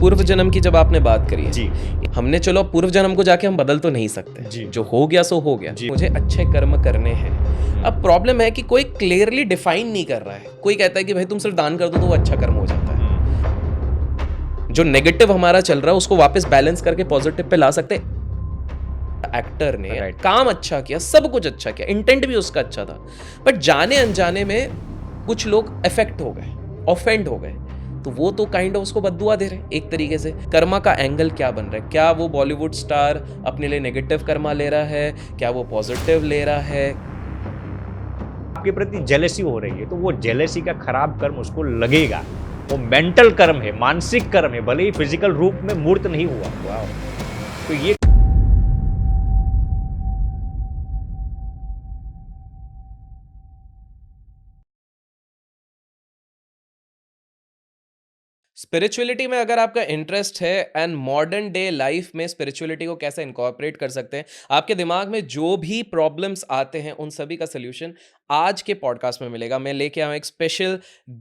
पूर्व जन्म की जब आपने बात करी है जी हमने, चलो अब पूर्व जन्म को जाके हम बदल तो नहीं सकते, जी। जो हो गया सो हो गया। जी। मुझे अच्छे कर्म करने हैं। अब प्रॉब्लम है कि कोई क्लियरली डिफाइन नहीं कर रहा है। कोई कहता है कि भाई तुम सिर्फ दान कर दो तो वो अच्छा कर्म हो जाता है। जो नेगेटिव हमारा चल रहा है उसको वापस बैलेंस करके पॉजिटिव पे ला सकते हैं। एक्टर ने काम अच्छा किया, सब कुछ अच्छा किया, इंटेंट भी उसका अच्छा था, बट जाने अनजाने में कुछ लोग अफेक्ट हो गए, ऑफेंड हो गए, तो वो तो काइंड ऑफ उसको बद्दुआ दे रहे हैं एक तरीके से। कर्मा का एंगल क्या बन रहा है? क्या वो बॉलीवुड स्टार अपने लिए नेगेटिव कर्मा ले रहा है, क्या वो पॉजिटिव ले रहा है? आपके प्रति जेलेसी हो रही है तो वो जेलेसी का खराब कर्म उसको लगेगा। वो मेंटल कर्म है, मानसिक कर्म है, भले ही फिजिकल रूप में मूर्त नहीं हुआ। तो ये स्पिरिचुअलिटी में अगर आपका इंटरेस्ट है एंड मॉडर्न डे लाइफ में स्पिरिचुअलिटी को कैसे इनकॉर्पोरेट कर सकते हैं, आपके दिमाग में जो भी प्रॉब्लम्स आते हैं उन सभी का सोल्यूशन आज के पॉडकास्ट में मिलेगा। मैं लेके आया हूं एक स्पेशल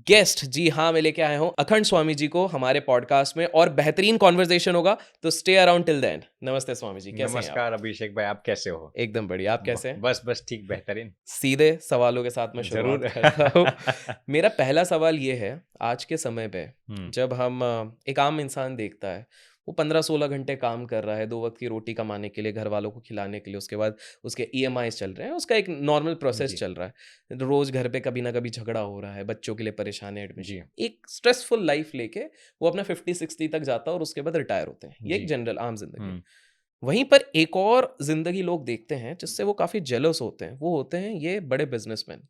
गेस्ट। जी हाँ, मैं लेके आया हूं अखंड स्वामी जी को हमारे पॉडकास्ट में, और बेहतरीन कॉन्वर्सेशन होगा, तो स्टे अराउंड टिल देन। नमस्ते स्वामी जी, कैसे हैं आप? नमस्कार अभिषेक भाई, आप कैसे हो? एकदम बढ़िया, आप कैसे हैं? बस ठीक, बेहतरीन। सीधे सवालों के साथ मैं शुरुआत जरूर। करता हूँ। मेरा पहला सवाल ये है, आज के समय पे जब हम एक आम इंसान देखता है, वो 15-16 घंटे काम कर रहा है 2 वक्त की रोटी कमाने के लिए, घर वालों को खिलाने के लिए, उसके बाद उसके ईएमआईज चल रहे हैं, उसका एक नॉर्मल प्रोसेस जी। चल रहा है, रोज घर पे कभी ना कभी झगड़ा हो रहा है, बच्चों के लिए परेशान है, जी। एडमिशन, एक स्ट्रेसफुल लाइफ लेके वो अपना 50-60 तक जाता है और उसके बाद रिटायर होते हैं। ये एक जी। जनरल आम जिंदगी है। वहीं पर एक और जिंदगी लोग देखते हैं जिससे वो काफी जेलस होते हैं, वो होते हैं ये बड़े बिजनेसमैन।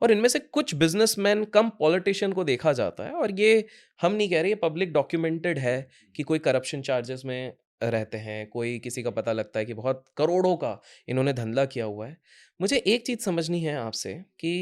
और इनमें से कुछ बिजनेसमैन कम पॉलिटिशियन को देखा जाता है, और ये हम नहीं कह रहे, ये पब्लिक डॉक्यूमेंटेड है कि कोई करप्शन चार्जेस में रहते हैं, कोई किसी का पता लगता है कि बहुत करोड़ों का इन्होंने धंधा किया हुआ है। मुझे एक चीज समझनी है आपसे कि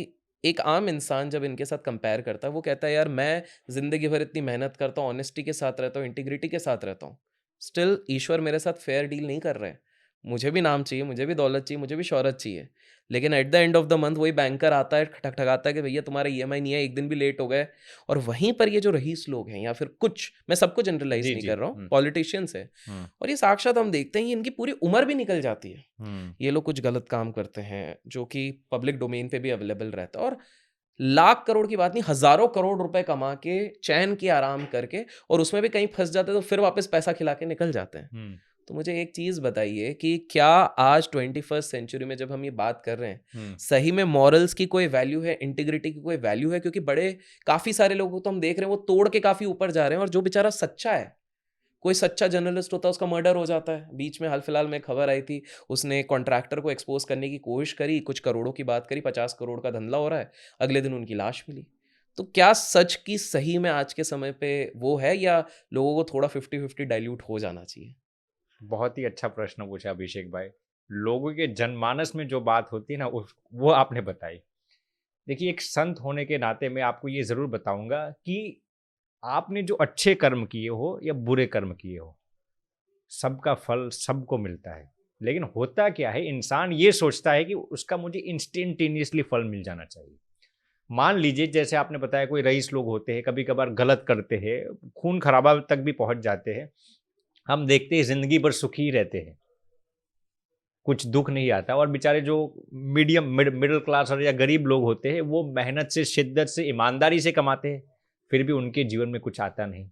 एक आम इंसान जब इनके साथ कंपेयर करता है, वो कहता है यार मैं जिंदगी भर इतनी मेहनत करता हूँ, ऑनेस्टी के साथ रहता हूँ, इंटीग्रिटी के साथ रहता हूँ, स्टिल ईश्वर मेरे साथ फेयर डील नहीं कर रहे हैं। मुझे भी नाम चाहिए, मुझे भी दौलत चाहिए, मुझे भी शोहरत चाहिए, लेकिन at the end of the month वही बैंकर आता है, ठगठगाता है कि भैया तुम्हारा ईएमआई नहीं है, एक दिन भी लेट हो गए। और वहीं पर ये जो रईस लोग हैं, या फिर कुछ, मैं सबको जनरलाइज जी नहीं जी। कर रहा हूँ, पॉलिटिशियंस है, हम्म। और ये साक्षात हम देखते हैं, इनकी पूरी उम्र भी निकल जाती है। हम्म। ये लोग कुछ गलत काम करते हैं जो कि पब्लिक डोमेन पे भी अवेलेबल रहता है, और लाख करोड़ की बात नहीं, हजारों करोड़ रुपए कमा के चैन की आराम करके, और उसमें भी कहीं फंस जाते हैं तो फिर वापस पैसा खिला के निकल जाते हैं। तो मुझे एक चीज बताइए कि क्या आज 21st सेंचुरी में जब हम ये बात कर रहे हैं, सही में मॉरल्स की कोई वैल्यू है, इंटीग्रिटी की कोई वैल्यू है? क्योंकि बड़े काफी सारे लोगों को तो हम देख रहे हैं वो तोड़ के काफी ऊपर जा रहे हैं, और जो बेचारा सच्चा है, कोई सच्चा जर्नलिस्ट होता है, उसका मर्डर हो जाता है। बीच में हाल फिलहाल में खबर आई थी, उसने कॉन्ट्रैक्टर को एक्सपोज करने की कोशिश करी, कुछ करोड़ों की बात करी, 50 करोड़ का धंधा हो रहा है, अगले दिन उनकी लाश मिली। तो क्या सच की सही में आज के समय पे वो है, या लोगों को थोड़ा 50-50 डाइल्यूट हो जाना चाहिए? बहुत ही अच्छा प्रश्न पूछा अभिषेक भाई। लोगों के जनमानस में जो बात होती है ना, वो आपने बताई। देखिए, एक संत होने के नाते मैं आपको ये जरूर बताऊंगा कि आपने जो अच्छे कर्म किए हो या बुरे कर्म किए हो, सबका फल सबको मिलता है। लेकिन होता क्या है, इंसान ये सोचता है कि उसका मुझे इंस्टेंटेनियसली फल मिल जाना चाहिए। मान लीजिए, जैसे आपने बताया, कोई रईस लोग होते हैं, कभी कभार गलत करते हैं, खून खराबा तक भी पहुंच जाते हैं। हम देखते हैं जिंदगी भर सुखी रहते हैं, कुछ दुख नहीं आता। और बेचारे जो मीडियम मिडिल क्लास और या गरीब लोग होते हैं, वो मेहनत से, शिद्दत से, ईमानदारी से कमाते हैं, फिर भी उनके जीवन में कुछ आता नहीं।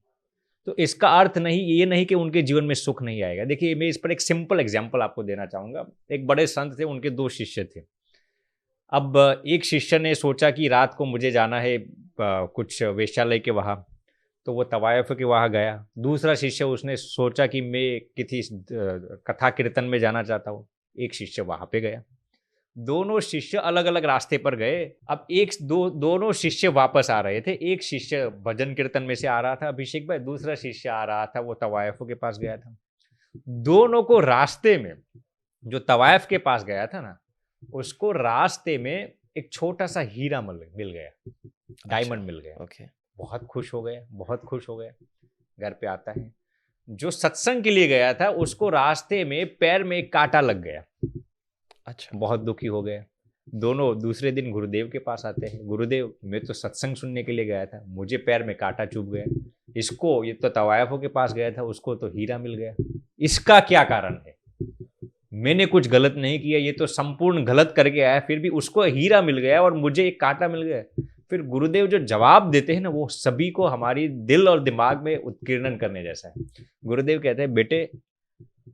तो इसका अर्थ नहीं, ये नहीं कि उनके जीवन में सुख नहीं आएगा। देखिए, मैं इस पर एक सिंपल एग्जांपल आपको देना चाहूंगा। एक बड़े संत थे, उनके 2 शिष्य थे। अब एक शिष्य ने सोचा कि रात को मुझे जाना है कुछ वेश्यालय के वहाँ, तो वो तवायफ के वहाँ गया। दूसरा शिष्य, उसने सोचा कि मैं किसी कथा कीर्तन में जाना चाहता हूँ, एक शिष्य वहाँ पे गया। दोनों शिष्य अलग अलग रास्ते पर गए। अब दोनों शिष्य वापस आ रहे थे। एक शिष्य भजन कीर्तन में से आ रहा था अभिषेक भाई, दूसरा शिष्य आ रहा था, वो तवायफों के पास गया था। दोनों को रास्ते में, जो तवायफ के पास गया था ना, उसको रास्ते में एक छोटा सा हीरा मिल गया, डायमंड मिल गया। ओके। बहुत खुश हो गया, बहुत खुश हो गया। घर पे आता है, जो सत्संग के लिए गया था, उसको रास्ते में पैर में एक कांटा लग गया। अच्छा। बहुत दुखी हो गए। दोनों दूसरे दिन गुरुदेव के पास आते हैं, गुरुदेव मैं तो सत्संग सुनने के लिए गया था, मुझे पैर में कांटा चुभ गया, इसको ये तो तवायफों के पास गया था, उसको तो हीरा मिल गया। इसका क्या कारण है? मैंने कुछ गलत नहीं किया, ये तो संपूर्ण गलत करके आया, फिर भी उसको हीरा मिल गया और मुझे एक कांटा मिल गया। फिर गुरुदेव जो जवाब देते हैं ना, वो सभी को हमारी दिल और दिमाग में उत्कीर्णन करने जैसा है। गुरुदेव कहते हैं, बेटे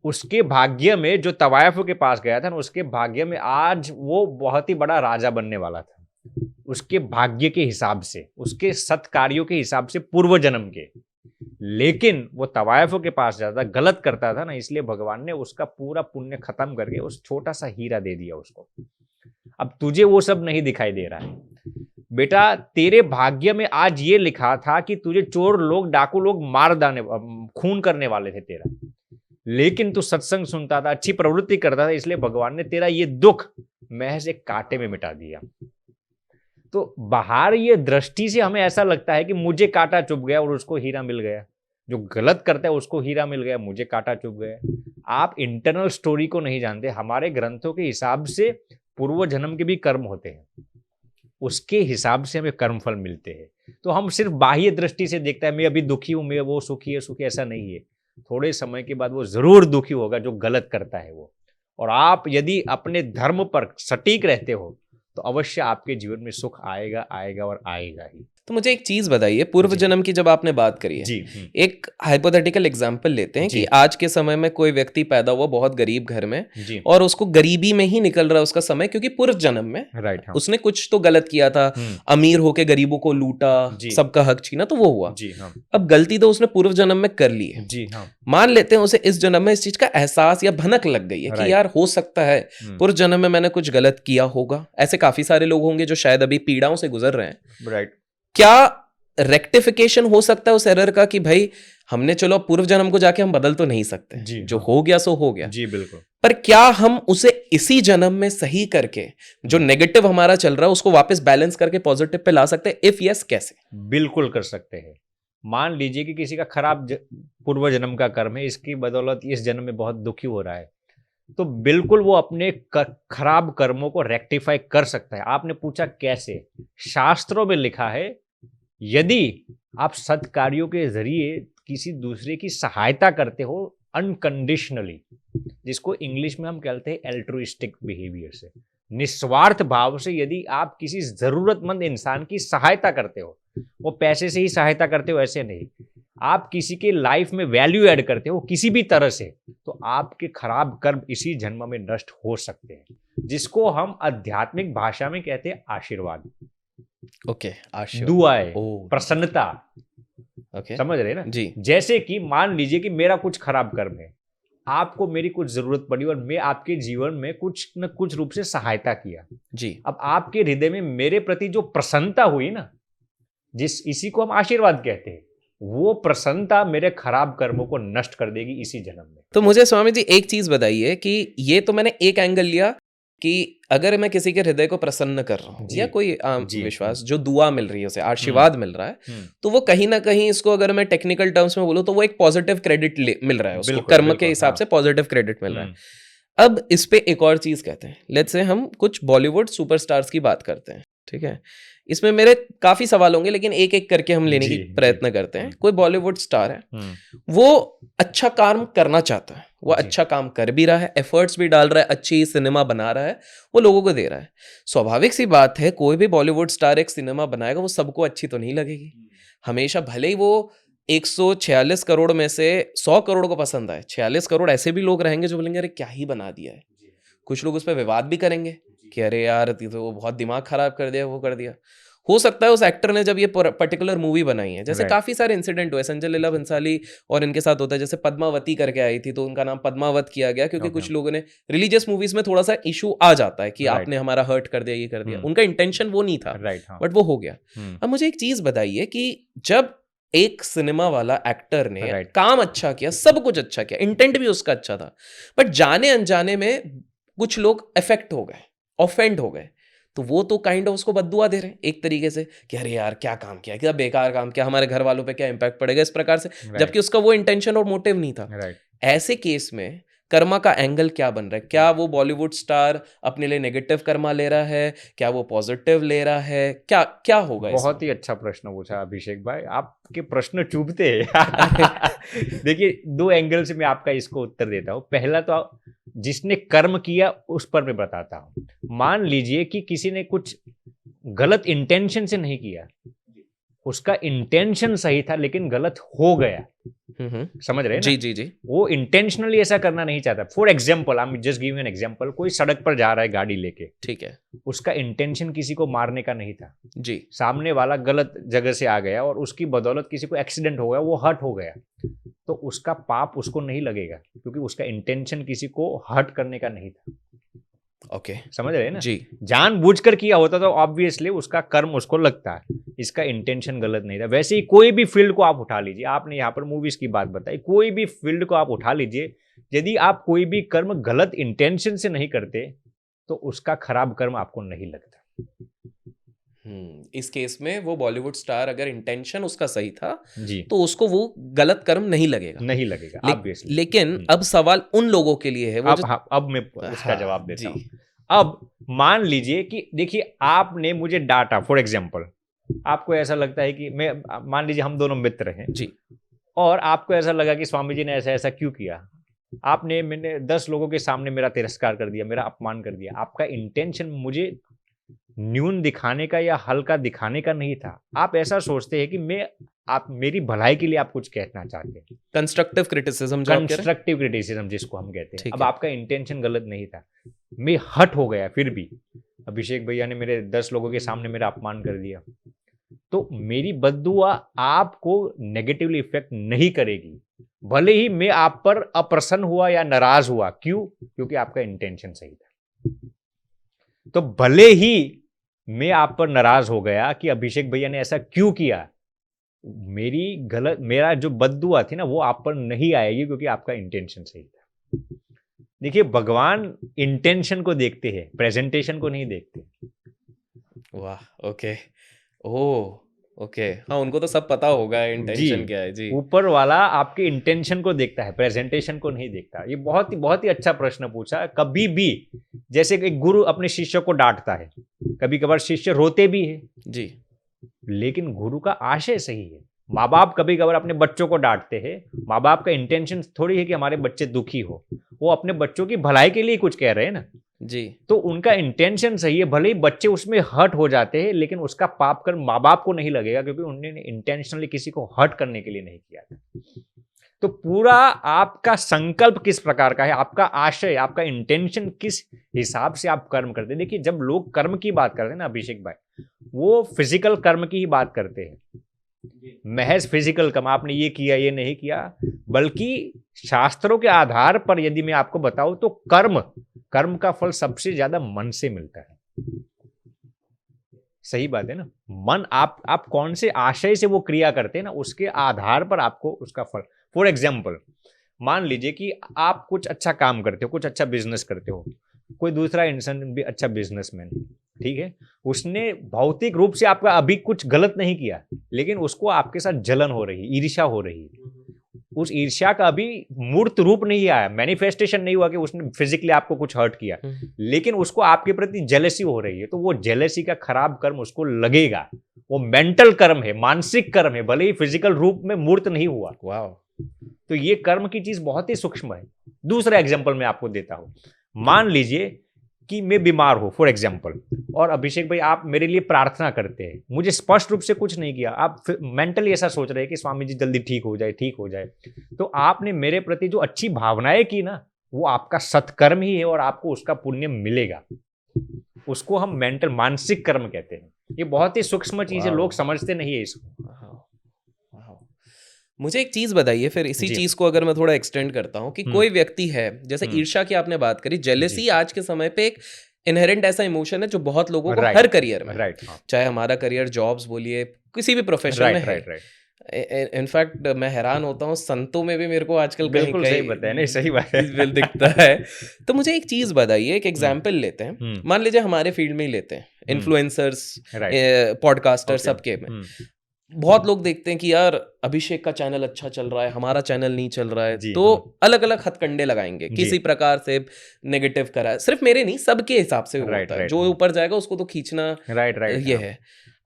उसके भाग्य में, जो तवायफों के पास गया था ना, उसके भाग्य में आज वो बहुत ही बड़ा राजा बनने वाला था। उसके भाग्य के हिसाब से, उसके सत्कार्यों के हिसाब से, पूर्व जन्म के। लेकिन वो तवायफों के पास जाता, गलत करता था ना, इसलिए भगवान ने उसका पूरा पुण्य खत्म करके उस छोटा सा हीरा दे दिया उसको। अब तुझे वो सब नहीं दिखाई दे रहा है बेटा। तेरे भाग्य में आज ये लिखा था कि तुझे चोर लोग, डाकू लोग मार डालने, खून करने वाले थे तेरा, लेकिन तू सत्संग सुनता था, अच्छी प्रवृत्ति करता था, इसलिए भगवान ने तेरा ये दुख महज एक कांटे में मिटा दिया। तो बाहर ये दृष्टि से हमें ऐसा लगता है कि मुझे कांटा चुभ गया और उसको हीरा मिल गया। जो गलत करता है उसको हीरा मिल गया, मुझे कांटा चुभ गया। आप इंटरनल स्टोरी को नहीं जानते। हमारे ग्रंथों के हिसाब से पूर्व जन्म के भी कर्म होते हैं, उसके हिसाब से हमें कर्मफल मिलते हैं। तो हम सिर्फ बाह्य दृष्टि से देखते हैं, मैं अभी दुखी हूं, मैं वो सुखी है, सुखी, ऐसा नहीं है। थोड़े समय के बाद वो जरूर दुखी होगा जो गलत करता है वो। और आप यदि अपने धर्म पर सटीक रहते हो तो अवश्य आपके जीवन में सुख आएगा, आएगा और आएगा ही। तो मुझे एक चीज बताइए, पूर्व जन्म की जब आपने बात करी है, जी, एक हाइपोथेटिकल एग्जांपल लेते हैं कि आज के समय में कोई व्यक्ति पैदा हुआ बहुत गरीब घर में जी, और उसको गरीबी में ही निकल रहा है उसका समय, क्योंकि पूर्व जन्म में राइट, हाँ, उसने कुछ तो गलत किया था, अमीर होके गरीबों को लूटा, जी, सबका हक छीना, तो वो हुआ। जी, हाँ, अब गलती तो उसने पूर्व जन्म में कर ली है, जी, हाँ, मान लेते हैं उसे इस जन्म में इस चीज का एहसास या भनक लग गई है कि राइट, यार हो सकता है पूर्व जन्म में मैंने कुछ गलत किया होगा। ऐसे काफी सारे लोग होंगे जो शायद अभी पीड़ाओं से गुजर रहे हैं। राइट। क्या रेक्टिफिकेशन हो सकता है उस एरर का कि भाई हमने, चलो पूर्व जन्म को जाके हम बदल तो नहीं सकते, जी, जो हाँ, हो गया सो हो गया, जी, बिल्कुल। पर क्या हम उसे इसी जन्म में सही करके जो नेगेटिव हमारा चल रहा है उसको वापस बैलेंस करके पॉजिटिव पे ला सकते हैं? इफ यस, कैसे? बिल्कुल कर सकते हैं। मान लीजिए कि किसी का खराब पूर्व जन्म का कर्म है, इसकी बदौलत इस जन्म में बहुत दुखी हो रहा है, तो बिल्कुल वो अपने खराब कर्मों को रेक्टिफाई कर सकता है। आपने पूछा कैसे? शास्त्रों में लिखा है, यदि आप सत्कार्यों के जरिए किसी दूसरे की सहायता करते हो अनकंडीशनली, जिसको इंग्लिश में हम कहते हैं एल्ट्रुइस्टिक बिहेवियर से, निस्वार्थ भाव से यदि आप किसी जरूरतमंद इंसान की सहायता करते हो, वो पैसे से ही सहायता करते हो ऐसे नहीं, आप किसी के लाइफ में वैल्यू ऐड करते हो किसी भी तरह से, तो आपके खराब कर्म इसी जन्म में नष्ट हो सकते हैं, जिसको हम आध्यात्मिक भाषा में कहते हैं आशीर्वाद। ओके, आशीर्वाद, दुआएं, प्रसन्नता, ओके, समझ रहे ना जी। जैसे कि मान लीजिए कि मेरा कुछ खराब कर्म है, आपको मेरी कुछ जरूरत पड़ी और मैं आपके जीवन में कुछ न कुछ रूप से सहायता किया जी। अब आपके हृदय में मेरे प्रति जो प्रसन्नता हुई ना, इसी को हम आशीर्वाद कहते हैं, वो प्रसन्नता मेरे खराब कर्मों को नष्ट कर देगी इसी जन्म में। तो मुझे स्वामी जी एक चीज बताइए कि ये तो मैंने एक एंगल लिया कि अगर मैं किसी के हृदय को प्रसन्न कर रहा हूँ या कोई विश्वास, जो दुआ मिल रही है उसे आशीर्वाद मिल रहा है, तो वो कहीं ना कहीं, इसको अगर मैं टेक्निकल टर्म्स में बोलूँ तो वो एक पॉजिटिव क्रेडिट मिल रहा है उसको, कर्म के हिसाब से पॉजिटिव क्रेडिट मिल रहा है। अब इस पे एक और चीज कहते हैं, लेट्स से हम कुछ बॉलीवुड सुपरस्टार्स की बात करते हैं, ठीक है? इसमें मेरे काफी सवाल होंगे लेकिन एक एक करके हम लेने की प्रयत्न करते हैं। कोई बॉलीवुड स्टार है, वो अच्छा काम करना चाहता है, वो अच्छा काम कर भी रहा है, एफर्ट्स भी डाल रहा है, अच्छी सिनेमा बना रहा है, वो लोगों को दे रहा है। स्वाभाविक सी बात है, कोई भी बॉलीवुड स्टार एक सिनेमा बनाएगा वो सबको अच्छी तो नहीं लगेगी हमेशा, भले ही वो 146 करोड़ में से 100 करोड़ को पसंद आए। 46 करोड़ ऐसे भी लोग रहेंगे जो बोलेंगे अरे क्या ही बना दिया है। कुछ लोग उस पर विवाद भी करेंगे कि अरे यार तो वो बहुत दिमाग खराब कर दिया, वो कर दिया। हो सकता है उस एक्टर ने जब ये पर्टिकुलर मूवी बनाई है, जैसे काफी सारे इंसिडेंट हुए, संजय लीला भंसाली और इनके साथ होता है, जैसे पद्मावती करके आई थी तो उनका नाम पद्मावत किया गया क्योंकि कुछ लोगों ने, रिलीजियस मूवीज में थोड़ा सा इशू आ जाता है कि आपने हमारा हर्ट कर दिया, ये कर दिया, उनका इंटेंशन वो नहीं था, बट वो हो गया। अब मुझे एक चीज बताइए कि जब एक सिनेमा वाला एक्टर ने काम अच्छा किया, सब कुछ अच्छा किया, इंटेंट भी उसका अच्छा था, बट जाने अनजाने में कुछ लोग अफेक्ट हो गए, ऑफेंड हो गए, तो वो तो काइंड ऑफ उसको बद्दुआ दे रहे हैं एक तरीके से कि अरे यार क्या काम किया, क्या बेकार काम किया, हमारे घर वालों पे क्या इंपैक्ट पड़ेगा, इस प्रकार से, जबकि उसका वो इंटेंशन और मोटिव नहीं था। ऐसे केस में कर्मा का एंगल क्या बन रहा है, क्या वो बॉलीवुड स्टार अपने लिए नेगेटिव कर्मा ले रहा है, क्या वो पॉजिटिव ले रहा है, क्या क्या होगा इसमें? बहुत ही अच्छा प्रश्न पूछा अभिषेक भाई, आपके प्रश्न चुभते हैं। देखिए, 2 एंगल से मैं आपका इसको उत्तर देता हूँ। पहला तो जिसने कर्म किया उस पर मैं बताता हूँ। मान लीजिए कि किसी ने कुछ गलत इंटेंशन से नहीं किया, उसका इंटेंशन सही था लेकिन गलत हो गया। समझ रहे हैं ना? जी जी जी। वो इंटेंशनली ऐसा करना नहीं चाहता। For example, I am just giving an example, कोई सड़क पर जा रहा है गाड़ी लेके, ठीक है उसका इंटेंशन किसी को मारने का नहीं था, जी। सामने वाला गलत जगह से आ गया और उसकी बदौलत किसी को एक्सीडेंट हो गया, वो हर्ट हो गया, तो उसका पाप उसको नहीं लगेगा क्योंकि उसका इंटेंशन किसी को हर्ट करने का नहीं था। ओके समझ रहे हैं ना? जी। जानबूझकर किया होता तो ऑब्वियसली उसका कर्म उसको लगता है, इसका इंटेंशन गलत नहीं था। वैसे ही कोई भी फील्ड को आप उठा लीजिए, आपने यहाँ पर मूवीज की बात बताई, कोई भी फील्ड को आप उठा लीजिए, यदि आप कोई भी कर्म गलत इंटेंशन से नहीं करते तो उसका खराब कर्म आपको नहीं लगता। इस केस में वो बॉलीवुड स्टार अगर इंटेंशन उसका सही था जी, तो उसको वो गलत कर्म नहीं लगेगा। नहीं लगेगा ऑब्वियसली। लेकिन अब सवाल उन लोगों के लिए है वो अब मैं उसका हाँ, जवाब देता जी। हूँ। अब मान लीजिए कि देखिए, आपने मुझे डांटा, फॉर एग्जाम्पल, आपको ऐसा लगता है कि मैं, मान लीजिए हम दोनों मित्र हैं जी और आपको ऐसा लगा कि स्वामी जी ने ऐसा ऐसा क्यों किया, मैंने 10 लोगों के सामने मेरा तिरस्कार कर दिया, मेरा अपमान कर दिया। आपका इंटेंशन मुझे न्यून दिखाने का या हल्का दिखाने का नहीं था। आप ऐसा सोचते हैं कि आप मेरी भलाई के लिए आप कुछ कहना चाहते हैं, कंस्ट्रक्टिव क्रिटिसिज्म जो आप कह रहे हैं। कंस्ट्रक्टिव क्रिटिसिज्म जिसको हम कहते हैं। ठीक अब है। आपका इंटेंशन गलत नहीं था, मैं हर्ट हो गया, फिर भी अभिषेक भैया ने मेरे 10 लोगों के सामने मेरा अपमान कर दिया, तो मेरी बद्दुआ आपको नेगेटिवली इफेक्ट नहीं करेगी, भले ही मैं आप पर अप्रसन्न हुआ या नाराज हुआ। क्यों? क्योंकि आपका इंटेंशन सही था। तो भले ही मैं आप पर नाराज हो गया कि अभिषेक भैया ने ऐसा क्यों किया, मेरा जो बद्दुआ थी ना वो आप पर नहीं आएगी क्योंकि आपका इंटेंशन सही था। देखिए, भगवान इंटेंशन को देखते हैं, प्रेजेंटेशन को नहीं देखते। वाह, ओके, ओह, ओके, हाँ, उनको तो सब पता होगा इंटेंशन क्या है। जी। ऊपर वाला आपके इंटेंशन को देखता है, प्रेजेंटेशन को नहीं देखता। ये बहुत ही अच्छा प्रश्न पूछा। कभी भी जैसे एक गुरु अपने शिष्य को डांटता है, कभी कभार शिष्य रोते भी है जी। लेकिन गुरु का आशय सही है। माँ बाप कभी कभार अपने बच्चों को डांटते हैं, माँ बाप का इंटेंशन थोड़ी है कि हमारे बच्चे दुखी हो, वो अपने बच्चों की भलाई के लिए कुछ कह रहे हैं ना। जी। तो उनका इंटेंशन सही है, भले ही बच्चे उसमें हर्ट हो जाते हैं लेकिन उसका पाप कर माँ बाप को नहीं लगेगा क्योंकि उन्होंने इंटेंशनली किसी को हर्ट करने के लिए नहीं किया था। तो पूरा आपका संकल्प किस प्रकार का है, आपका आशय, आपका इंटेंशन किस हिसाब से आप कर्म करते हैं। देखिए, जब लोग कर्म की बात करते हैं ना अभिषेक भाई, वो फिजिकल कर्म की ही बात करते हैं, महज फिजिकल कर्म, आपने ये किया ये नहीं किया, बल्कि शास्त्रों के आधार पर यदि मैं आपको बताऊं तो कर्म का फल सबसे ज्यादा मन से मिलता है। सही बात है ना? मन, आप कौन से आशय से वो क्रिया करते हैं ना, उसके आधार पर आपको उसका फल। फॉर एग्जाम्पल, मान लीजिए कि आप कुछ अच्छा काम करते हो, कुछ अच्छा बिजनेस करते हो, कोई दूसरा इंसान भी अच्छा बिजनेसमैन, ठीक है, उसने भौतिक रूप से आपका अभी कुछ गलत नहीं किया लेकिन उसको आपके साथ जलन हो रही, ईर्ष्या हो रही, उस ईर्ष्या का अभी मूर्त रूप नहीं आया, मैनिफेस्टेशन नहीं हुआ कि उसने फिजिकली आपको कुछ हर्ट किया, लेकिन उसको आपके प्रति जेलसी हो रही है, तो वो जेलसी का खराब कर्म उसको लगेगा। वो मेंटल कर्म है, मानसिक कर्म है, भले ही फिजिकल रूप में मूर्त नहीं हुआ। वाह। तो ये कर्म की चीज बहुत ही सूक्ष्म है। दूसरा एग्जाम्पल मैं आपको देता हूं। मान लीजिए कि मैं बीमार हूं, फॉर एग्जाम्पल, और अभिषेक भाई आप मेरे लिए प्रार्थना करते हैं, मुझे स्पष्ट रूप से कुछ नहीं किया, आप मेंटली ऐसा सोच रहे हैं कि स्वामी जी जल्दी ठीक हो जाए, ठीक हो जाए, तो आपने मेरे प्रति जो अच्छी भावनाएं की ना, वो आपका सत्कर्म ही है और आपको उसका पुण्य मिलेगा। उसको हम मेंटल, मानसिक कर्म कहते हैं। ये बहुत ही सूक्ष्म चीज है, लोग समझते नहीं है इसको। मुझे एक चीज बताइए फिर, इसी जी। चीज को अगर मैं थोड़ा एक्सटेंड करता हूँ कि कोई व्यक्ति है, जैसे ईर्ष्या की आपने बात करी, जेलेसी आज के समय पे एक इनहेरेंट ऐसा इमोशन है जो बहुत लोगों को हर करियर में, चाहे हमारा करियर जॉब्स बोलिए, किसी भी प्रोफेशन में है। इनफैक्ट मैं हैरान होता हूँ, संतों में भी मेरे को आजकल बिल्कुल सही बताया, नहीं सही बात है, दिखता है। तो मुझे एक चीज बताइए, एक एग्जांपल लेते हैं, मान लीजिए हमारे फील्ड में ही लेते हैं, इन्फ्लुएंसर्स, पॉडकास्टर, सबके में बहुत लोग देखते हैं कि यार अभिषेक का चैनल अच्छा चल रहा है, हमारा चैनल नहीं चल रहा है, जी, तो अलग अलग हथकंडे लगाएंगे, जी। किसी प्रकार से नेगेटिव करा है। सिर्फ मेरे नहीं, सबके हिसाब से वो राइट, होता है, राइट। जो ऊपर जाएगा उसको तो खींचना राइट, राइट। ये है।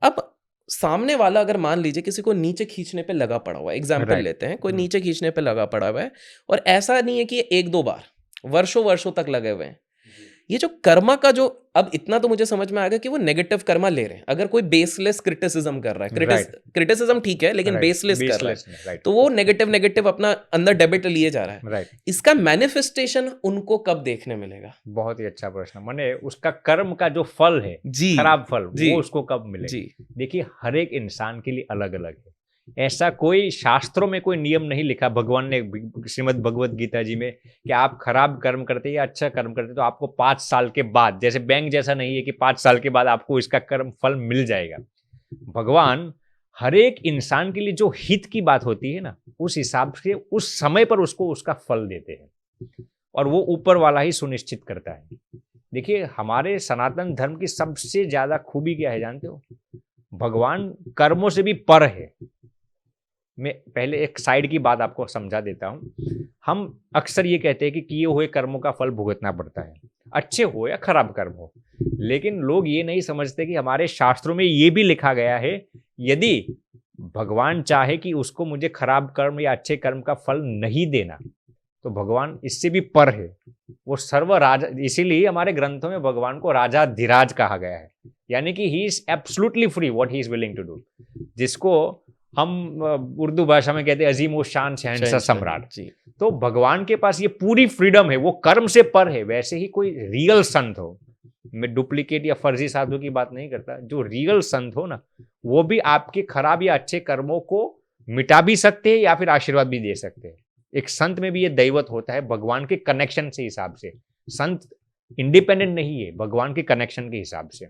अब सामने वाला अगर मान लीजिए किसी को नीचे खींचने पे लगा पड़ा हुआ है, एग्जाम्पल राइट। लेते हैं, कोई नीचे खींचने पे लगा पड़ा हुआ है, और ऐसा नहीं है कि ये एक दो बार, वर्षों वर्षों तक लगे हुए हैं। ये जो कर्मा का जो, अब इतना तो मुझे समझ में आ गया कि वो नेगेटिव कर्मा ले रहे हैं। अगर कोई बेसलेस क्रिटिसिज्म कर रहा है, राइट, क्रिटिसिज्म ठीक है, लेकिन राइट। बेसलेस कर रहा है, बेसलेस में, राइट, तो वो नेगेटिव नेगेटिव अपना अंदर डेबिट लिए जा रहा है। राइट। इसका मैनिफेस्टेशन उनको कब देखने मिलेगा? बहुत ही अच्छा प्रश्न। माने उसका कर्म का जो फल है, जी खराब फल, जी वो उसको कब मिलेगा? जी देखिए, हर एक इंसान के लिए अलग अलग है। ऐसा कोई शास्त्रों में कोई नियम नहीं लिखा भगवान ने श्रीमद् भगवत गीता जी में कि आप खराब कर्म करते या अच्छा कर्म करते तो आपको 5 साल के बाद, जैसे बैंक जैसा नहीं है कि 5 साल के बाद आपको इसका कर्म फल मिल जाएगा। भगवान हर एक इंसान के लिए जो हित की बात होती है ना, उस हिसाब से उस समय पर उसको उसका फल देते हैं, और वो ऊपर वाला ही सुनिश्चित करता है। देखिए, हमारे सनातन धर्म की सबसे ज्यादा खूबी क्या है जानते हो? भगवान कर्मों से भी पर है। मैं पहले एक साइड की बात आपको समझा देता हूं। हम अक्सर ये कहते हैं कि किए हुए कर्मों का फल भुगतना पड़ता है, अच्छे हो या खराब कर्म हो। लेकिन लोग ये नहीं समझते कि हमारे शास्त्रों में ये भी लिखा गया है, यदि भगवान चाहे कि उसको मुझे खराब कर्म या अच्छे कर्म का फल नहीं देना, तो भगवान इससे भी पर है। वो सर्व राजा, इसीलिए हमारे ग्रंथों में भगवान को राजा धीराज कहा गया है, यानी कि he is absolutely free what he is willing to do, जिसको हम उर्दू भाषा में कहते हैं अजीम व शान शहंशाह सम्राट। जी तो भगवान के पास ये पूरी फ्रीडम है, वो कर्म से पर है। वैसे ही कोई रियल संत हो, मैं डुप्लीकेट या फर्जी साधु की बात नहीं करता, जो रियल संत हो ना, वो भी आपके खराब या अच्छे कर्मों को मिटा भी सकते हैं या फिर आशीर्वाद भी दे सकते हैं। एक संत में भी ये दैवत होता है, भगवान के कनेक्शन से हिसाब से। संत इंडिपेंडेंट नहीं है, भगवान के कनेक्शन के हिसाब से।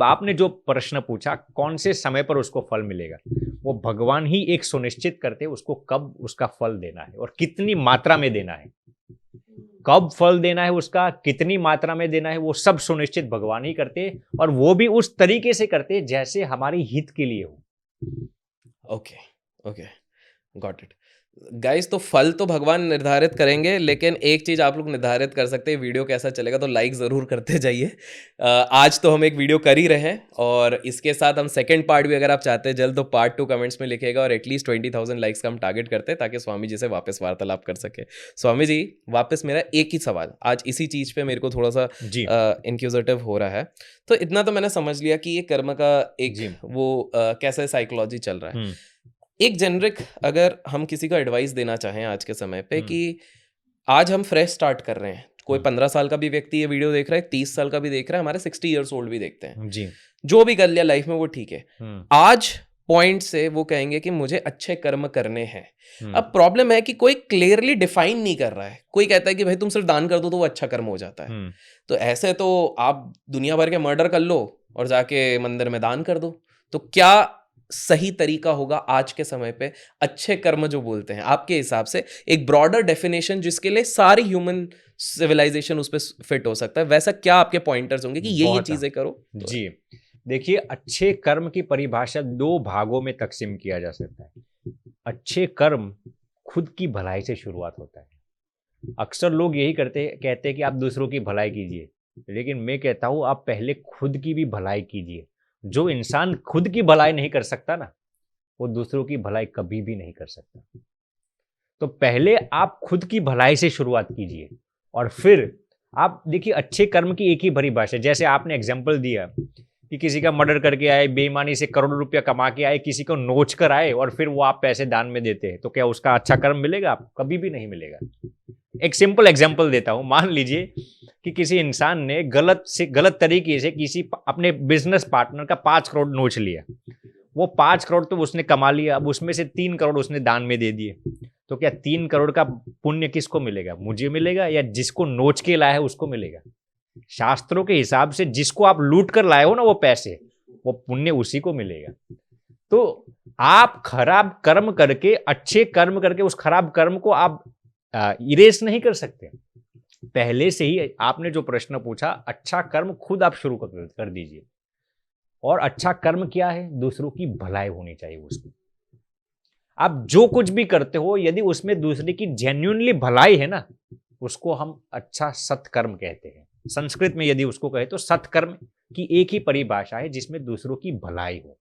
आपने जो प्रश्न पूछा कौन से समय पर उसको फल मिलेगा, वो भगवान ही एक सुनिश्चित करते हैं उसको कब उसका फल देना है और कितनी मात्रा में देना है। कब फल देना है उसका, कितनी मात्रा में देना है, वो सब सुनिश्चित भगवान ही करते हैं, और वो भी उस तरीके से करते हैं जैसे हमारी हित के लिए हो। Okay okay, got it guys. तो फल तो भगवान निर्धारित करेंगे, लेकिन एक चीज आप लोग निर्धारित कर सकते हैं, वीडियो कैसा चलेगा, तो लाइक जरूर करते जाइए। आज तो हम एक वीडियो कर ही रहे हैं, और इसके साथ हम सेकंड पार्ट भी, अगर आप चाहते हैं जल्द, तो पार्ट 2 कमेंट्स में लिखेगा, और एटलीस्ट 20,000 लाइक्स का हम टारगेट करते हैं, ताकि स्वामी जी से वापस वार्तालाप कर सके। स्वामी जी, वापस मेरा एक ही सवाल, आज इसी चीज पे मेरे को थोड़ा सा जी इंक्यूजेटिव हो रहा है। तो इतना तो मैंने समझ लिया कि ये कर्म का एक जी वो कैसे साइकोलॉजी चल रहा है। हम्म एक जेनरिक, अगर हम किसी को एडवाइस देना चाहें आज के समय पे, हम्म कि आज हम फ्रेश स्टार्ट कर रहे हैं, कोई हम्म 15 साल का भी व्यक्ति ये वीडियो देख रहा है, 30 साल का भी देख रहा है, हमारे 60 ईयर्स ओल्ड भी देखते हैं, जी जो भी कर लिया लाइफ में वो ठीक है। हम्म आज पॉइंट से वो कहेंगे कि मुझे अच्छे कर्म करने हैं। हम्म अब प्रॉब्लम है कि कोई क्लियरली डिफाइन नहीं कर रहा है। कोई कहता है कि भाई तुम सिर्फ दान कर दो तो वो अच्छा कर्म हो जाता है। हम्म तो ऐसे तो आप दुनिया भर के मर्डर कर लो और जाके मंदिर में दान कर दो। तो क्या सही तरीका होगा आज के समय पे अच्छे कर्म जो बोलते हैं, आपके हिसाब से एक ब्रॉडर डेफिनेशन जिसके लिए सारी ह्यूमन सिविलाइजेशन उस पर फिट हो सकता है, वैसा क्या आपके पॉइंटर्स होंगे कि ये बहुत चीजें करो? तो जी, देखिए, अच्छे कर्म की परिभाषा 2 भागों में तकसीम किया जा सकता है। अच्छे कर्म खुद की भलाई से शुरुआत होता है। अक्सर लोग यही कहते हैं कि आप दूसरों की भलाई कीजिए, लेकिन मैं कहता हूं आप पहले खुद की भी भलाई कीजिए। जो इंसान खुद की भलाई नहीं कर सकता ना, वो दूसरों की भलाई कभी भी नहीं कर सकता। तो पहले आप खुद की भलाई से शुरुआत कीजिए, और फिर आप देखिए, अच्छे कर्म की एक ही परिभाषा, जैसे आपने एग्जाम्पल दिया कि किसी का मर्डर करके आए, बेईमानी से करोड़ों रुपया कमा के आए, किसी को नोच कर आए, और फिर वो आप पैसे दान में देते हैं, तो क्या उसका अच्छा कर्म मिलेगा? आपको कभी भी नहीं मिलेगा। एक सिंपल एग्जाम्पल देता हूं, मान लीजिए कि किसी इंसान ने गलत तरीके से किसी अपने बिजनेस पार्टनर का 5 करोड़ नोच लिया। वो 5 करोड़ तो उसने कमा लिया, अब उसमें से 3 करोड़ उसने दान में दे दिए। तो क्या 3 करोड़ का पुण्य किसको मिलेगा? मुझे मिलेगा, या जिसको नोच के लाया है उसको मिलेगा? शास्त्रों के हिसाब से जिसको आप लूट कर लाए हो ना वो पैसे, वो पुण्य उसी को मिलेगा। तो आप खराब कर्म करके, अच्छे कर्म करके उस खराब कर्म को आप इरेज नहीं कर सकते। पहले से ही आपने जो प्रश्न पूछा, अच्छा कर्म खुद आप शुरू कर दीजिए। और अच्छा कर्म क्या है? दूसरों की भलाई होनी चाहिए उसमें। आप जो कुछ भी करते हो यदि उसमें दूसरे की जेन्युइनली भलाई है ना, उसको हम अच्छा सत्कर्म कहते हैं। संस्कृत में यदि उसको कहे तो सत्कर्म की एक ही परिभाषा है जिसमें दूसरों की भलाई हो।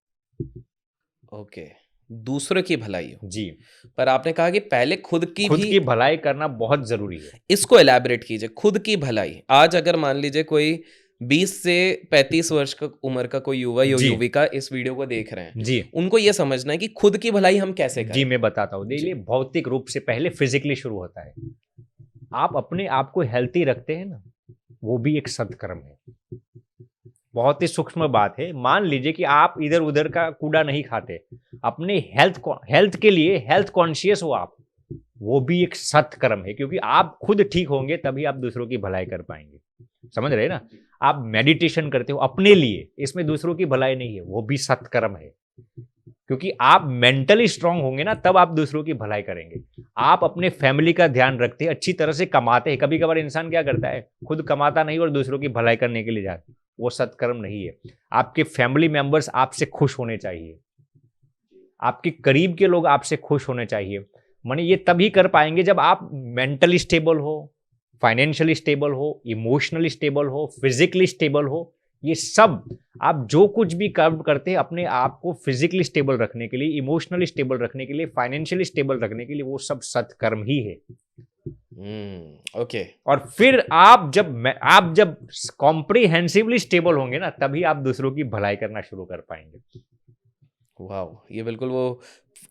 ओके, दूसरों की भलाई हो। जी, पर आपने कहा कि पहले खुद की खुद भी, की भलाई करना बहुत जरूरी है। इसको एलैबोरेट कीजिए, खुद की भलाई। आज अगर मान लीजिए कोई 20 से 35 वर्ष का उम्र का कोई युवा या जी, युविका इस वीडियो को देख रहे हैं, जी, उनको ये समझना है कि खुद की भलाई हम कैसे जी, करें। मैं बताता हूं। जी। देखिए, भौतिक रूप से पहले फिजिकली शुरू होता है। आप अपने आप को हेल्थी रखते हैं ना, वो भी एक सत्कर्म है। बहुत ही सूक्ष्म बात है। मान लीजिए कि आप इधर उधर का कूड़ा नहीं खाते, अपने हेल्थ के लिए हेल्थ कॉन्शियस हो आप, वो भी एक सत्कर्म है, क्योंकि आप खुद ठीक होंगे तभी आप दूसरों की भलाई कर पाएंगे। समझ रहे हैं ना? आप मेडिटेशन करते हो अपने लिए, इसमें दूसरों की भलाई नहीं है, वो भी सत्कर्म है, क्योंकि आप मेंटली स्ट्रांग होंगे ना तब आप दूसरों की भलाई करेंगे। आप अपने फैमिली का ध्यान रखते हैं, अच्छी तरह से कमाते हैं। कभी कभार इंसान क्या करता है, खुद कमाता नहीं और दूसरों की भलाई करने के लिए जाता है, वो सत्कर्म नहीं है। आपके फैमिली मेंबर्स आपसे खुश होने चाहिए, आपके करीब के लोग आपसे खुश होने चाहिए। माने ये तभी कर पाएंगे जब आप मेंटली स्टेबल हो, फाइनेंशियली स्टेबल हो, इमोशनली स्टेबल हो, फिजिकली स्टेबल हो। ये सब आप जो कुछ भी कर्म करते हैं अपने आप को फिजिकली स्टेबल रखने के लिए, इमोशनली स्टेबल रखने के लिए, फाइनेंशियली स्टेबल रखने के लिए, वो सब सत्कर्म ही है। ओके। और फिर आप जब कॉम्प्रिहेंसिवली स्टेबल होंगे ना, तभी आप दूसरों की भलाई करना शुरू कर पाएंगे। वाओ, ये बिल्कुल वो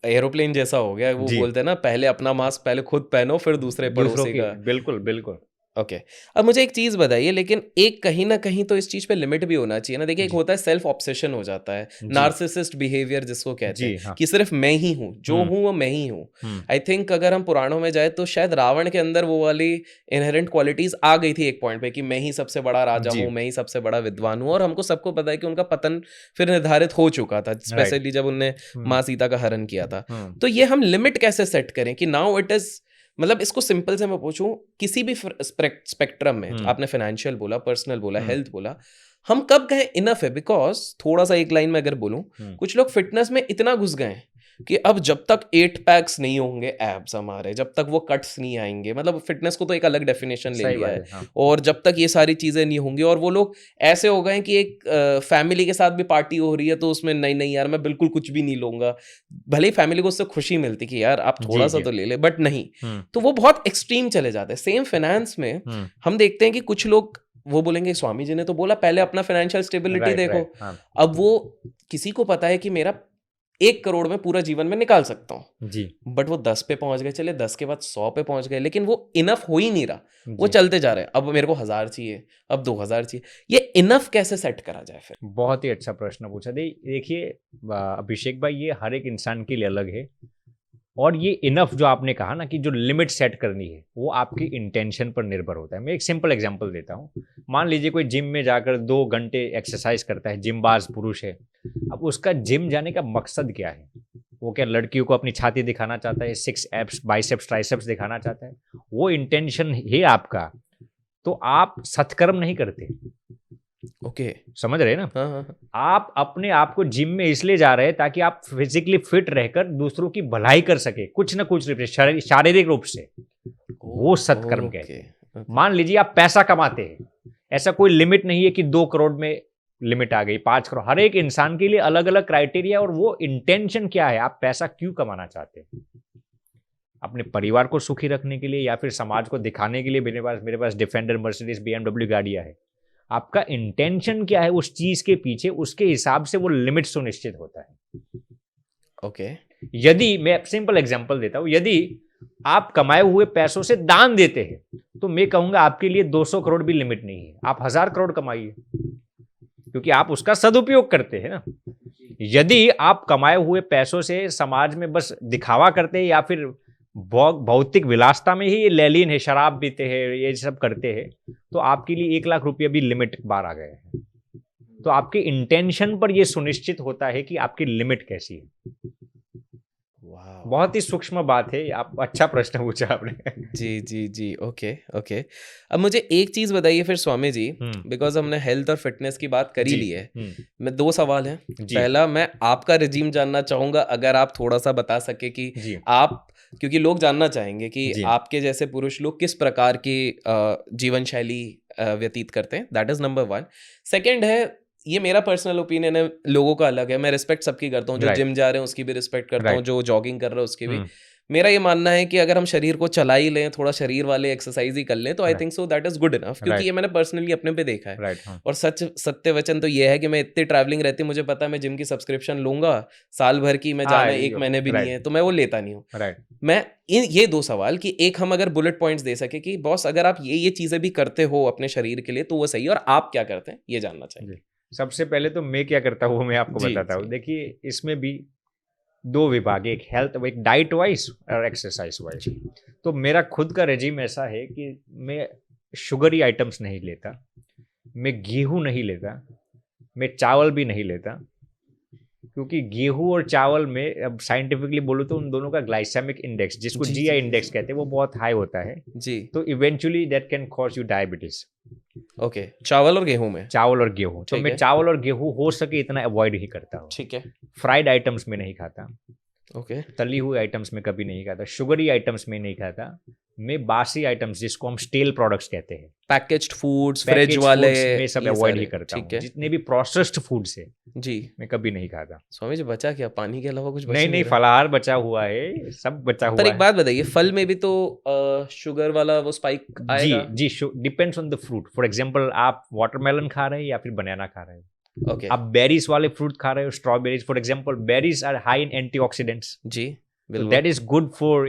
एरोप्लेन जैसा हो गया। वो जी, बोलते हैं ना, पहले अपना मास्क पहले खुद पहनो, फिर दूसरे दूसरों पड़ोसी की, का। बिल्कुल बिल्कुल। ओके। अब मुझे एक चीज़ बताइए, लेकिन एक कहीं न कहीं तो इस चीज़ पे लिमिट भी होना चाहिए ना। देखिए, एक जी, होता है सेल्फ ऑब्सेशन हो जाता है, जी, नार्सिसिस्ट बिहेवियर जिसको कहते हैं, जी, हाँ। कि सिर्फ़ मैं ही हूँ, जो हम्म, हूँ वो मैं ही हूँ। हम्म, आई थिंक अगर हम पुराणों में जाएँ तो शायद रावण के अंदर वो वाली इन्हेरेंट क्वालिटीज़ आ गई थी एक पॉइंट पे, कि मैं ही सबसे बड़ा राजा जी, हूँ, मैं ही सबसे बड़ा विद्वान हूँ, और हमको सबको पता है कि उनका पतन फिर निर्धारित हो चुका था, राइट। स्पेशली जब उनने हम्म, माँ सीता का हरण किया था। हम्म, तो ये हम लिमिट कैसे सेट करें कि नाउ इट इज़, मतलब इसको सिंपल से मैं पूछूं, किसी भी स्पेक्ट्रम में, हम्म, आपने फाइनेंशियल बोला, पर्सनल बोला, हम्म, हेल्थ बोला, हम कब कहें इनफ है? बिकॉज थोड़ा सा एक लाइन में अगर बोलूं, हम्म, कुछ लोग फिटनेस में इतना घुस गए हैं कि अब जब तक 8 पैक्स नहीं होंगे एब्स हमारे, जब तक वो कट्स नहीं आएंगे, मतलब फिटनेस को तो एक अलग डेफिनेशन ले सही लिया बात है, है, हाँ। और जब तक ये सारी चीजें नहीं होंगी, और वो लोग ऐसे हो गए हैं कि एक फैमिली के साथ भी पार्टी हो रही है तो उसमें नहीं नहीं यार मैं बिल्कुल कुछ भी नहीं लूंगा, भले ही फैमिली को उससे खुशी मिलती कि यार आप जी, थोड़ा सा जी, तो ले ले, बट नहीं। हम्म, तो वो बहुत एक्सट्रीम चले जाते हैं। सेम फाइनेंस में हम्म, हम देखते हैं कि कुछ लोग वो बोलेंगे, स्वामी जी ने तो बोला पहले अपना फाइनेंशियल स्टेबिलिटी राइट, देखो। राइट, हाँ। अब वो, किसी को पता है कि मेरा 1 करोड़ में पूरा जीवन में निकाल सकता हूँ, जी, बट वो 10 पे पहुंच गए, चले 10 के बाद 100 पे पहुंच गए, लेकिन वो इनफ हो ही नहीं रहा। वो जी, चलते जा रहे हैं, अब मेरे को 1000 चाहिए, अब 2000 चाहिए। ये इनफ कैसे सेट करा जाए फिर? बहुत ही अच्छा प्रश्न पूछा। देखिए, अभिषेक भाई, ये हर एक इंसान के लिए अलग है। और ये इनफ जो आपने कहा ना, कि जो लिमिट सेट करनी है, वो आपकी इंटेंशन पर निर्भर होता है। मैं एक सिंपल एग्जांपल देता हूँ। मान लीजिए कोई जिम में जाकर 2 घंटे एक्सरसाइज करता है, जिमबाज पुरुष है। अब उसका जिम जाने का मकसद क्या है? वो क्या लड़कियों को अपनी छाती दिखाना चाहता है, 6 एब्स बाइसेप्स ट्राइसेप्स दिखाना चाहता है? वो इंटेंशन है आपका, तो आप सत्कर्म नहीं करते। ओके। समझ रहे हैं ना? हाँ हाँ हाँ। आप अपने आप को जिम में इसलिए जा रहे हैं ताकि आप फिजिकली फिट रहकर दूसरों की भलाई कर सके, कुछ ना कुछ रूप से, शारीरिक रूप से। वो सत्कर्म कहते ओके। हैं। मान लीजिए आप पैसा कमाते हैं, ऐसा कोई लिमिट नहीं है कि 2 करोड़ में लिमिट आ गई, 5 करोड़। हर एक इंसान के लिए अलग अलग क्राइटेरिया, और वो इंटेंशन क्या है, आप पैसा क्यों कमाना चाहते हैं? अपने परिवार को सुखी रखने के लिए, या फिर समाज को दिखाने के लिए मेरे पास डिफेंडर, मर्सिडीज, BMW गाड़ियां है? आपका इंटेंशन क्या है उस चीज के पीछे, उसके हिसाब से वो लिमिट सुनिश्चित होता है। ओके। यदि मैं सिंपल एग्जांपल देता हूं, यदि आप कमाए हुए पैसों से दान देते हैं, तो मैं कहूंगा आपके लिए 200 करोड़ भी लिमिट नहीं है, आप 1000 करोड़ कमाइए, क्योंकि आप उसका सदुपयोग करते हैं ना। यदि आप कमाए हुए पैसों से समाज में बस दिखावा करते हैं, या फिर भौतिक विलासता में ही लैलीन है, शराब पीते हैं, ये सब करते हैं, तो आपके लिए 1 लाख रुपया भी लिमिट बार आ गए हैं। तो आपके इंटेंशन पर यह सुनिश्चित होता है कि आपकी लिमिट कैसी है। बहुत ही सूक्ष्म बात है, आप अच्छा प्रश्न पूछा आपने। जी, जी, जी। Okay, okay. अब मुझे एक चीज़ बताइए फिर स्वामी जी, हुँ, बिकॉज़ हमने हेल्थ और फ़िटनेस की बात कर ही जी, ली है। हुँ, मैं 2 सवाल हैं। जी, पहला, मैं आपका रेज़ीम जानना चाहूँगा, अगर आप थोड़ा-सा बता सकें कि जी, आप, क्योंकि लोग जानना चाहेंगे कि जी, आपके जैसे पुरुष लोग किस प्रकार की जीवन शैली व्यतीत करते हैं। That is number 1। सेकंड है, ये मेरा पर्सनल ओपिनियन है, लोगों का अलग है। मैं रिस्पेक्ट सबकी करता हूँ, जो राइट, जिम जा रहे हैं उसकी भी रिस्पेक्ट करता हूँ, राइट, जो जॉगिंग कर रहा है उसकी भी। हुँ, मेरा ये मानना है कि अगर हम शरीर को चला ही लें, थोड़ा शरीर वाले एक्सरसाइज ही कर लें, तो I right, think so that is good enough, क्योंकि ये राइट, मैंने पर्सनली अपने पे देखा है। राइट, हाँ, और सच सत्य वचन तो ये है कि मैं इतनी ट्रैवलिंग रहती है, मुझे पता है मैं जिम की सब्सक्रिप्शन लूँगा, साल भर की मैं हाँ, जाना 1 यो महीने भी नहीं राइट, है, तो मैं वो लेता नहीं हूँ। राइट, मैं इन ये 2 सवाल कि एक हम अगर बुलेट पॉइंट्स दे सकें कि बॉस अगर आप ये चीज़ें भी करते हो अपने शरीर के लिए तो वो सही है, और आप क्या करते हैं? ये जानना जी। चाहेंगे। सबसे पहले तो मैं क्या करता हूँ, वो मैं आपको जी, बताता हूँ। जी। देखिए, इसमें भी 2 विभाग है, एक हेल्थ एक डाइट वाइज़ और एक्सरसाइज़ वाइज़। जी। तो मेरा खुद का रेजिम ऐसा है कि मैं शुगरी आइटम्स नहीं लेता, मैं गेहूँ नहीं लेता, मैं चावल भी नहीं लेता, क्योंकि गेहूँ और चावल में अब साइंटिफिकली बोलूँ तो उन दोनों का ग्लाइसेमिक इंडेक्स, जिसको जी, जीआई जी, जी, इंडेक्स जी। कहते हैं, वो बहुत हाई होता है। जी, तो eventually that can cause you diabetes, okay. चावल और गेहूँ में। चावल और गेहूँ। तो ठीक मैं है, चावल और गेहूँ हो सके इतना अवॉइड ही करता हूँ। ठीक है। फ्राइड आइटम्स में नहीं खाता, ओके। तली हुई आइटम्स में कभी नहीं खाता, शुगरी आइटम्स में नहीं खाता। मैं बासी आइटम्स, जिसको हम स्टेल प्रोडक्ट्स कहते हैं, पैकेज्ड फूड्स, फ्रिज पैकेज वाले, फूड्स में सब ये अवॉइड ही सारे, करता ठीक हूँ। है। जितने भी प्रोसेस्ड फूड्स है, जी। मैं कभी नहीं खाता। स्वामी जी बचा क्या? पानी के अलावा कुछ बच नहीं, ही नहीं, नहीं रहा। फलाहार बचा हुआ है, सब बचा पर हुआ एक है। बात बताइए, फल में भी तो शुगर वाला वो स्पाइक जी, आएगा? जी, depends on the fruit. For example, आप वाटरमेलन खा रहे हैं या फिर बनाना खा रहे हो। ओके। आप बेरीज़ वाले फ्रूट खा रहे हो, strawberries for example, berries are high in antioxidants. जी, तो बिल्कुल। दैट इज़ गुड फॉर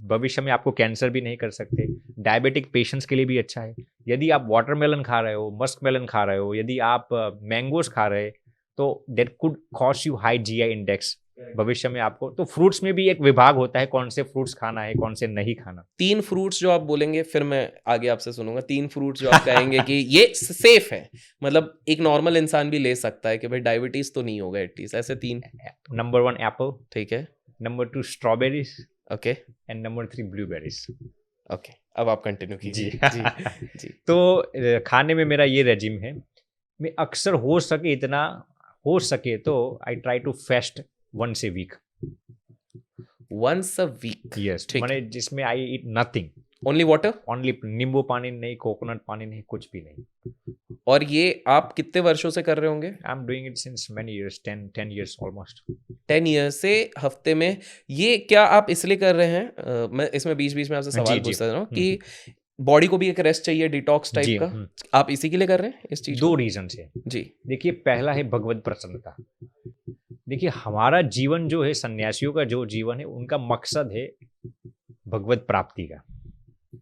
भविष्य में आपको कैंसर भी नहीं कर सकते। डायबिटिक पेशेंट्स के लिए भी अच्छा है। यदि आप वाटरमेलन खा रहे हो, मस्कमेलन खा रहे हो, यदि आप मैंगोज़ खा रहे हैं, तो that could cause you high GI index भविष्य में आपको। तो फ्रूट्स में भी एक विभाग होता है, कौन से फ्रूट्स खाना है, कौन से नहीं खाना। 3 फ्रूट्स जो आप बोलेंगे, फिर मैं आगे आपसे सुनूँगा। 3 फ्रूट्स जो आप कहेंगे कि ये सेफ है, मतलब एक नॉर्मल इंसान भी ले सकता है कि भाई डायबिटीज़ तो नहीं होगा एटलीस्ट, ऐसे 3। नंबर 1 एप्पल, ठीक है। Number 2 strawberries okay, and number 3 blueberries. Okay. अब आप कंटिन्यू जी। कीजिए। जी, जी। तो खाने में मेरा ये रेजिम है। मैं अक्सर हो सके तो I try to fast once a week. Once a week. Yes, ठीक माने है। जिसमें I eat nothing, only water? Only नींबू पानी नहीं, कोकोनट पानी नहीं, कुछ भी नहीं। और ये आप कितने वर्षों से कर रहे होंगे? I am doing it since many years, 10 years almost. 10 years से हफ्ते में, ये क्या आप इसलिए कर रहे हैं, मैं इसमें बीच-बीच में आपसे जी, सवाल जी। पूछता रहा हूँ हुँ, कि बॉडी को भी एक रेस्ट चाहिए, डिटॉक्स टाइप जी, का, हुँ। आप इसी के लिए कर रहे हैं इस चीज़ 2 को? रीज़न है। जी, देखिए, पहला है भगवत प्रसन्नता। देखिए, हमारा जीवन जो है, सन्यासियों का जो जीवन है, उनका मकसद है भगवत प्राप्ति का।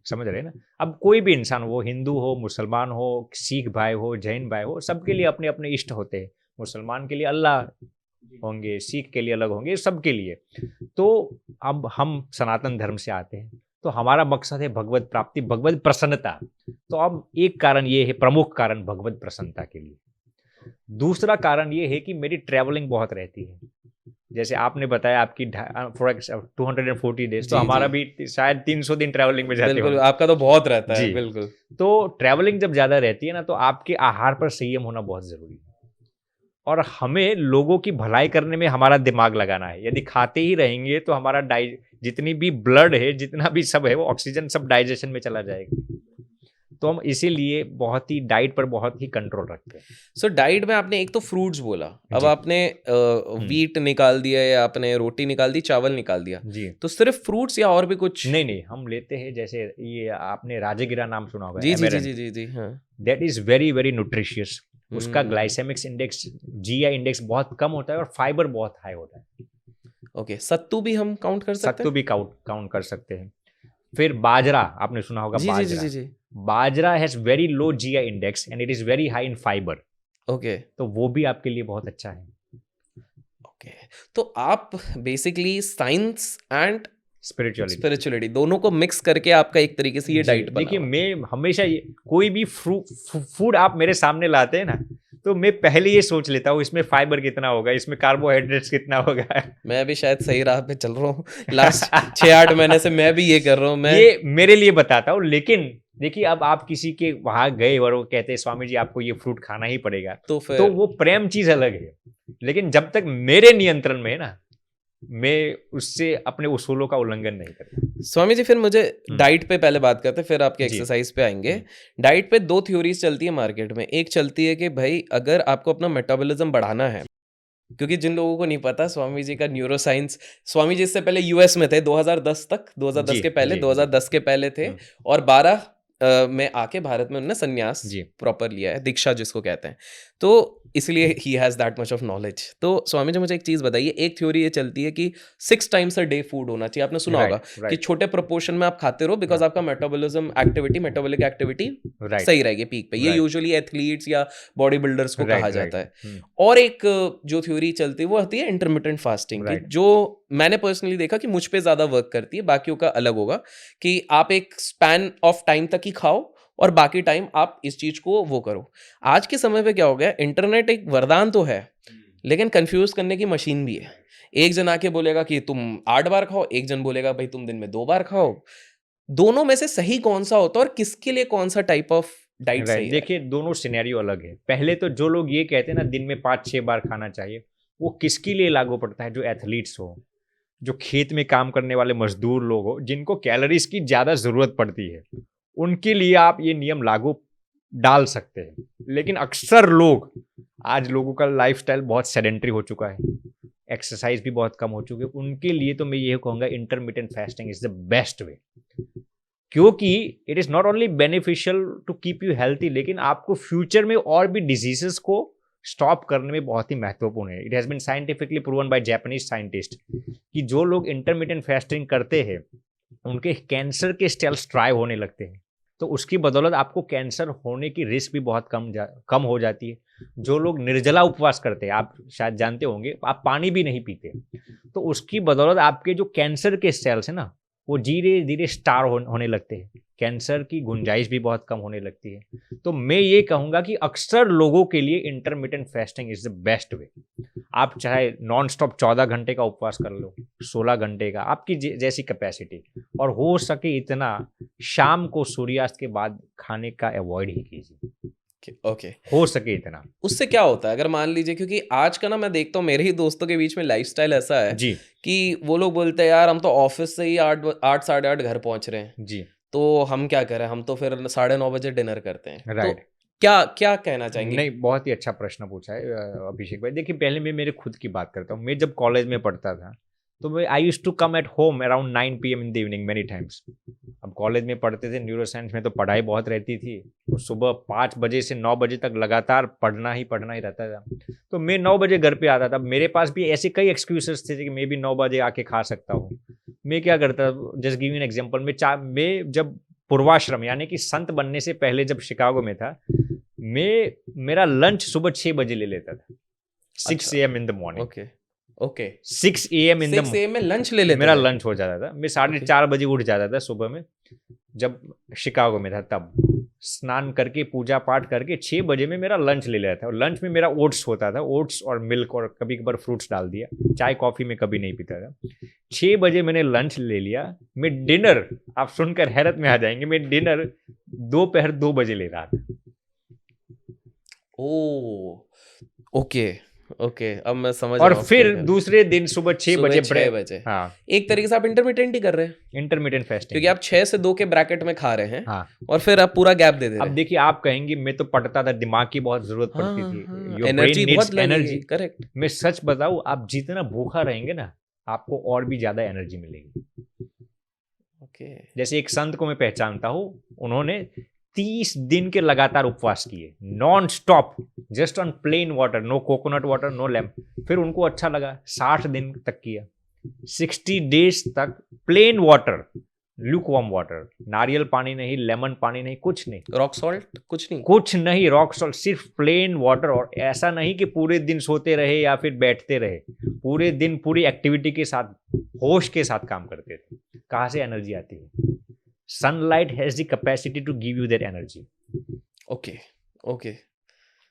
समझ रहे हैं ना? अब कोई भी इंसान हो, वो हिंदू हो, मुसलमान हो, सिख भाई हो, जैन भाई हो, सबके लिए अपने-अपने इष्ट होते हैं। मुसलमान के लिए अल्लाह होंगे, सिख के लिए अलग होंगे, सबके लिए। तो अब हम सनातन धर्म से आते हैं, तो हमारा मकसद है भगवत प्राप्ति, भगवत प्रसन्नता। तो अब एक कारण ये है, प्रमुख कारण भगवत प्रसन्नता के लिए। दूसरा कारण ये है कि मेरी ट्रैवलिंग बहुत रहती है। जैसे आपने बताया आपकी 240 डेज़, तो जी, हमारा जी। भी शायद 300 दिन ट्रैवलिंग में जाते बिल्कुल, होंगे। आपका तो बहुत रहता है, जी। बिल्कुल। तो ट्रैवलिंग जब ज़्यादा रहती है ना, तो आपके आहार पर संयम होना बहुत ज़रूरी है। और हमें लोगों की भलाई करने में हमारा दिमाग लगाना है। यदि खाते ही रहेंगे तो हमारा जितनी भी ब्लड है, जितना भी सब है, वो ऑक्सीजन सब डाइजेशन में चला जाएगा। तो हम इसीलिए बहुत ही डाइट पर बहुत ही कंट्रोल रखते हैं। सो डाइट में आपने एक तो फ्रूट्स बोला, अब जी। आपने हुँ। व्हीट निकाल दिया या आपने रोटी निकाल दी, चावल निकाल दिया। जी। तो सिर्फ फ्रूट्स या और भी कुछ? नहीं, नहीं, हम लेते हैं, जैसे ये आपने राजगिरा नाम सुना होगा, जी, जी, जी, जी, ऐमारैंथ। जी, जी, हाँ। That is very, very nutritious. उसका हुँ, ग्लाइसेमिक इंडेक्स, जीआई इंडेक्स बहुत कम होता है और फाइबर बहुत हाई होता है। ओके। सत्तू भी हम काउंट कर सकते सत्तू हैं? भी काउंट काउंट कर सकते हैं। फिर बाजरा, आपने सुना होगा जी, जी, जी, बाजरा। जी, जी। Bajra has very low GI index and it is very high in fibre. Okay, तो वो भी आपके लिए बहुत अच्छा है। ओके। तो आप basically science and spirituality. Spirituality दोनों को मिक्स करके आपका एक तरीके से ये जी, डाइट बना देखिए, हुआ है। मैं हमेशा ये कोई भी फूड आप मेरे सामने लाते हैं ना, तो मैं पहले ये सोच लेता हूँ इसमें फाइबर कितना होगा, इसमें कार्बोहाइड्रेट्स कितना होगा। मैं भी शायद सही राह पे चल रहा हूँ। लास्ट 6-8 महीने से मैं भी ये कर रहा हूँ। मैं ये मेरे लिए बताता हूँ, लेकिन देखिए अब आप किसी के वहां गए और वो कहते हैं स्वामी जी आपको ये फ्रूट खाना ही पड़ेगा, तो तो फिर वो प्रेम चीज अलग है। लेकिन जब तक मेरे नियंत्रण में है ना, मैं उससे अपने उसूलों का उल्लंघन नहीं करता। स्वामी जी, फिर मुझे डाइट पे पहले बात करते हैं, फिर आपके जी। एक्सरसाइज पे आएंगे। डाइट पे 2 थ्योरीज चलती है मार्केट में। एक चलती है कि भाई अगर आपको अपना मेटाबॉलिज्म बढ़ाना है, क्योंकि जिन लोगों को नहीं पता, स्वामी जी का न्यूरो साइंस, स्वामी जी इससे पहले यूएस में थे 2010 तक, 2010 जी के पहले, जी जी 2010 के पहले थे। हम्म, और 12 में आके भारत में उन्होंने संन्यास जी प्रॉपर लिया है, दीक्षा जिसको कहते हैं। तो इसलिए he has that much of knowledge. तो स्वामी जी मुझे एक चीज़ बताइए, एक थ्योरी ये चलती है कि 6 टाइम्स अ डे फूड होना चाहिए। आपने सुना होगा राइट कि राइट छोटे प्रोपोर्शन में आप खाते रहो, बिकॉज हाँ आपका metabolism activity, metabolic activity right सही रहेगी पीक पे। ये राइट यूजुअली एथलीट्स या बॉडी बिल्डर्स को कहा राइट जाता राइट है। और एक जो थ्योरी चलती है वो होती है इंटरमिटेंट फास्टिंग की, राइट जो मैंने पर्सनली देखा कि मुझ पे ज़्यादा वर्क करती है, बाकियों का अलग होगा। कि आप एक स्पैन ऑफ टाइम तक ही खाओ और बाकी टाइम आप इस चीज़ को वो करो। आज के समय पे क्या हो गया, इंटरनेट एक वरदान तो है, लेकिन कंफ्यूज करने की मशीन भी है। एक जन आके बोलेगा कि तुम 8 बार खाओ, एक जन बोलेगा भाई तुम दिन में 2 बार खाओ। दोनों में से सही कौन सा होता है और किसके लिए कौन सा टाइप ऑफ डाइट राइट सही है? देखिए दोनों सिनेरियो अलग है। पहले तो जो लोग ये कहते हैं ना दिन में 5-6 बार खाना चाहिए, वो किसके लिए लागू पड़ता है? जो एथलीट्स हो, जो खेत में काम करने वाले मजदूर लोग हो, जिनको कैलोरीज की ज़्यादा ज़रूरत पड़ती है, उनके लिए आप ये नियम लागू डाल सकते हैं। लेकिन अक्सर लोग, आज लोगों का लाइफस्टाइल बहुत सेडेंटरी हो चुका है, एक्सरसाइज भी बहुत कम हो चुकी है, उनके लिए तो मैं ये कहूँगा intermittent fasting is the best way. क्योंकि it is not only beneficial to keep you healthy, लेकिन आपको फ्यूचर में और भी डिजीजेस को स्टॉप करने में बहुत ही महत्वपूर्ण है। It has been scientifically proven by Japanese scientist कि जो लोग इंटरमिटेंट फास्टिंग करते हैं उनके कैंसर के सेल्स ट्राई होने लगते हैं, तो उसकी बदौलत आपको कैंसर होने की रिस्क भी बहुत कम हो जाती है। जो लोग निर्जला उपवास करते हैं, आप शायद जानते होंगे, आप पानी भी नहीं पीते, तो उसकी बदौलत आपके जो कैंसर के सेल्स है ना, वो धीरे धीरे स्टार होने लगते हैं, कैंसर की गुंजाइश भी बहुत कम होने लगती है। तो मैं ये कहूँगा कि अक्सर लोगों के लिए intermittent fasting is the best वे। आप चाहे नॉन स्टॉप 14 घंटे का उपवास कर लो, 16 घंटे का, आपकी जैसी कैपेसिटी, और हो सके इतना शाम को सूर्यास्त के बाद खाने का अवॉइड ही कीजिए, ओके। हो सके इतना। उससे क्या होता है अगर मान लीजिए, क्योंकि आज का ना मैं देखता हूँ मेरे ही दोस्तों के बीच में लाइफस्टाइल ऐसा है जी कि वो लोग बोलते हैं यार हम तो ऑफिस से ही 8 साढ़े 8 घर पहुंच रहे हैं, जी तो हम क्या करें, हम तो फिर 9:30 बजे डिनर करते हैं। तो राइट क्या क्या कहना चाहेंगे? नहीं, बहुत ही अच्छा प्रश्न पूछा है अभिषेक भाई। देखिए पहले मैं मेरे खुद की बात करता हूँ। मैं जब कॉलेज में पढ़ता था तो मैं I used to come at home around 9 PM in the evening many times. अब कॉलेज में पढ़ते थे, न्यूरो साइंस में तो पढ़ाई बहुत रहती थी, तो सुबह 5 बजे से 9 बजे तक लगातार पढ़ना ही रहता था। तो मैं 9 बजे घर पे आता था। मेरे पास भी ऐसे कई एक्सक्यूजेस थे कि मैं भी 9 बजे आके खा सकता हूँ। मैं क्या करता, जस्ट गिव एन एग्जांपल, मैं जब पूर्वाश्रम यानी कि संत बनने से पहले जब शिकागो में था, मेरा लंच सुबह 6 बजे ले लेता था, 6 AM in the morning. Okay okay. 6 AM in the 6 AM में लंच ले लेते मेरा थे? लंच हो जाता था। मैं साढ़े ओके। 4 बजे उठ जाता था सुबह में, जब शिकागो में था तब। स्नान करके पूजा पाठ करके 6 बजे में मेरा लंच ले लेता था। और लंच में मेरा ओट्स होता था, ओट्स और मिल्क, और कभी कभार फ्रूट्स डाल दिया। चाय कॉफ़ी में कभी नहीं पीता था। 6 बजे मैंने लंच ले लिया। मैं डिनर, आप सुनकर हैरत में आ जाएंगे, मैं डिनर दोपहर 2 बजे ले रहा था। ओ ओके ओके, अब मैं समझ और रहा हूँ फिर क्या कर। दूसरे दिन सुबह 6 सुबह बजे 6 बजे हाँ, एक तरीके से आप इंटरमिटेंट ही कर रहे हैं, इंटरमीडिएट फास्टिंग। क्योंकि आप 6 से 2 के ब्रैकेट में खा रहे हैं हाँ, और फिर आप पूरा गैप दे दे रहे अब हैं। देखिए आप कहेंगे मैं तो पढ़ता था, दिमाग की बहुत जरूरत हाँ पड़ती हाँ थी, हाँ, योर ब्रेन एनर्जी नीड्स बहुत लगेगी, एनर्जी। करेक्ट। मैं सच बताऊं, आप जितना भूखा रहेंगे ना, आपको और भी ज्यादा एनर्जी मिलेगी। ओके। जैसे एक संत को मैं पहचानता हूं, उन्होंने 30 दिन के लगातार उपवास किए, non stop, just on plain water, no coconut water, no lemon. फिर उनको अच्छा लगा, 60 दिन तक किया, 60 डेज तक प्लेन वाटर, ल्यूकवार्म वाटर, नारियल पानी नहीं, लेमन पानी नहीं, कुछ नहीं, रॉक सॉल्ट कुछ नहीं? कुछ नहीं, रॉक सॉल्ट, सिर्फ प्लेन वाटर। और ऐसा नहीं कि पूरे दिन सोते रहे या फिर बैठते रहे, पूरे दिन पूरी एक्टिविटी के साथ, होश के साथ काम करते थे। कहाँ से एनर्जी आती है? Sunlight has the capacity to give you that energy. Okay okay.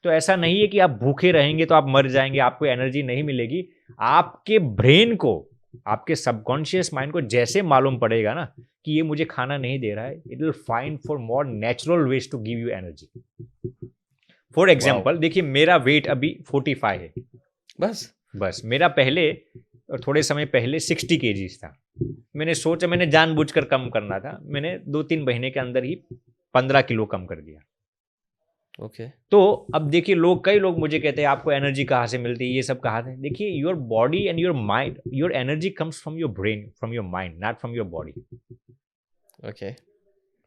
तो ऐसा नहीं है कि आप भूखे रहेंगे तो आप मर जाएंगे, आपको एनर्जी नहीं मिलेगी। आपके ब्रेन को, आपके सबकॉन्शियस माइंड को जैसे मालूम पड़ेगा ना कि ये मुझे खाना नहीं दे रहा है, it will find for more natural ways to give you energy. For example देखिए, मेरा वेट अभी 45 है, बस मेरा पहले और थोड़े समय पहले 60 kgs था। मैंने सोचा, मैंने जानबूझकर कम करना था, मैंने 2-3 महीने के अंदर ही 15 किलो कम कर दिया। ओके तो अब देखिए, कई लोग मुझे कहते हैं आपको एनर्जी कहाँ से मिलती है, ये सब कहाँ से। देखिए, your body and your mind, your energy comes from your brain, from your mind, not from your body. Okay